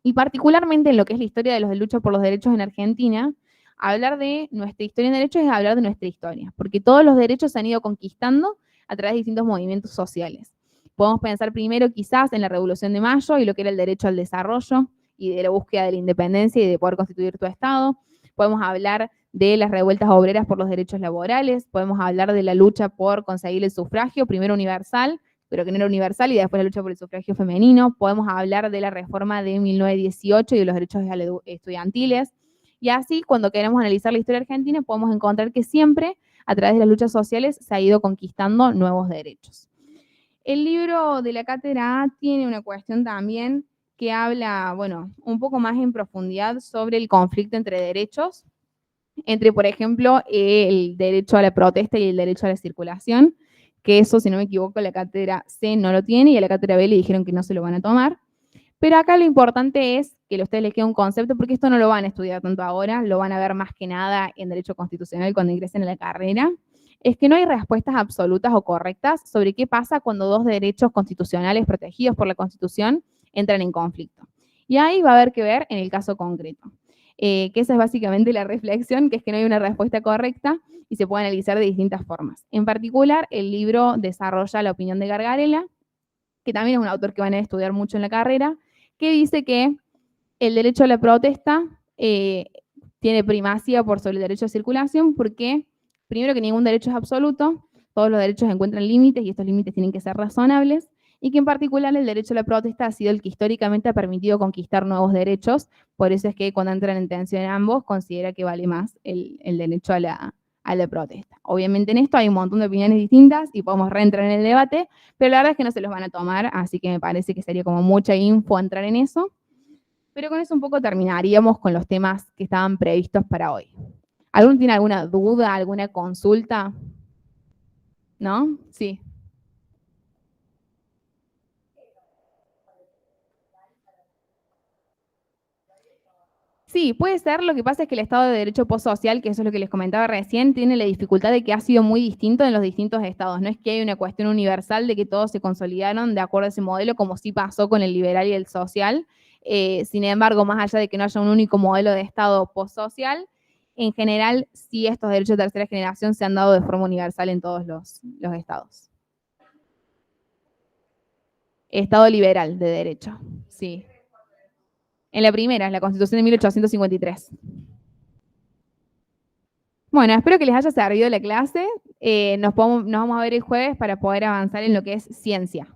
Y particularmente en lo que es la historia de los lucha por los derechos en Argentina, hablar de nuestra historia en derechos es hablar de nuestra historia, porque todos los derechos se han ido conquistando a través de distintos movimientos sociales. Podemos pensar primero quizás en la Revolución de Mayo y lo que era el derecho al desarrollo y de la búsqueda de la independencia y de poder constituir tu Estado. Podemos hablar de las revueltas obreras por los derechos laborales, podemos hablar de la lucha por conseguir el sufragio, primero universal, pero que no era universal, y después la lucha por el sufragio femenino. Podemos hablar de la reforma de 1918 y de los derechos estudiantiles. Y así, cuando queremos analizar la historia argentina, podemos encontrar que siempre, a través de las luchas sociales, se ha ido conquistando nuevos derechos. El libro de la cátedra A tiene una cuestión también que habla, bueno, un poco más en profundidad sobre el conflicto entre derechos, entre, por ejemplo, el derecho a la protesta y el derecho a la circulación, que eso, si no me equivoco, la cátedra C no lo tiene y a la cátedra B le dijeron que no se lo van a tomar. Pero acá lo importante es que a ustedes les quede un concepto, porque esto no lo van a estudiar tanto ahora, lo van a ver más que nada en Derecho Constitucional cuando ingresen a la carrera, es que no hay respuestas absolutas o correctas sobre qué pasa cuando dos derechos constitucionales protegidos por la Constitución entran en conflicto. Y ahí va a haber que ver en el caso concreto. Que esa es básicamente la reflexión, que es que no hay una respuesta correcta y se puede analizar de distintas formas. En particular, el libro desarrolla la opinión de Gargarella, que también es un autor que van a estudiar mucho en la carrera, que dice que el derecho a la protesta tiene primacía por sobre el derecho a circulación porque, primero, que ningún derecho es absoluto, todos los derechos encuentran límites y estos límites tienen que ser razonables, y que en particular el derecho a la protesta ha sido el que históricamente ha permitido conquistar nuevos derechos, por eso es que cuando entran en tensión ambos, considera que vale más el derecho a la protesta. Obviamente en esto hay un montón de opiniones distintas y podemos reentrar en el debate, pero la verdad es que no se los van a tomar, así que me parece que sería como mucha info entrar en eso. Pero con eso un poco terminaríamos con los temas que estaban previstos para hoy. ¿Alguno tiene alguna duda, alguna consulta? ¿No? Sí. Sí, puede ser. Lo que pasa es que el Estado de Derecho postsocial, que eso es lo que les comentaba recién, tiene la dificultad de que ha sido muy distinto en los distintos estados. No es que hay una cuestión universal de que todos se consolidaron de acuerdo a ese modelo, como sí pasó con el liberal y el social. Sin embargo, más allá de que no haya un único modelo de Estado postsocial, en general sí estos derechos de tercera generación se han dado de forma universal en todos los estados. Estado liberal de derecho, sí. En la primera, en la Constitución de 1853. Bueno, espero que les haya servido la clase. Nos vamos a ver el jueves para poder avanzar en lo que es ciencia.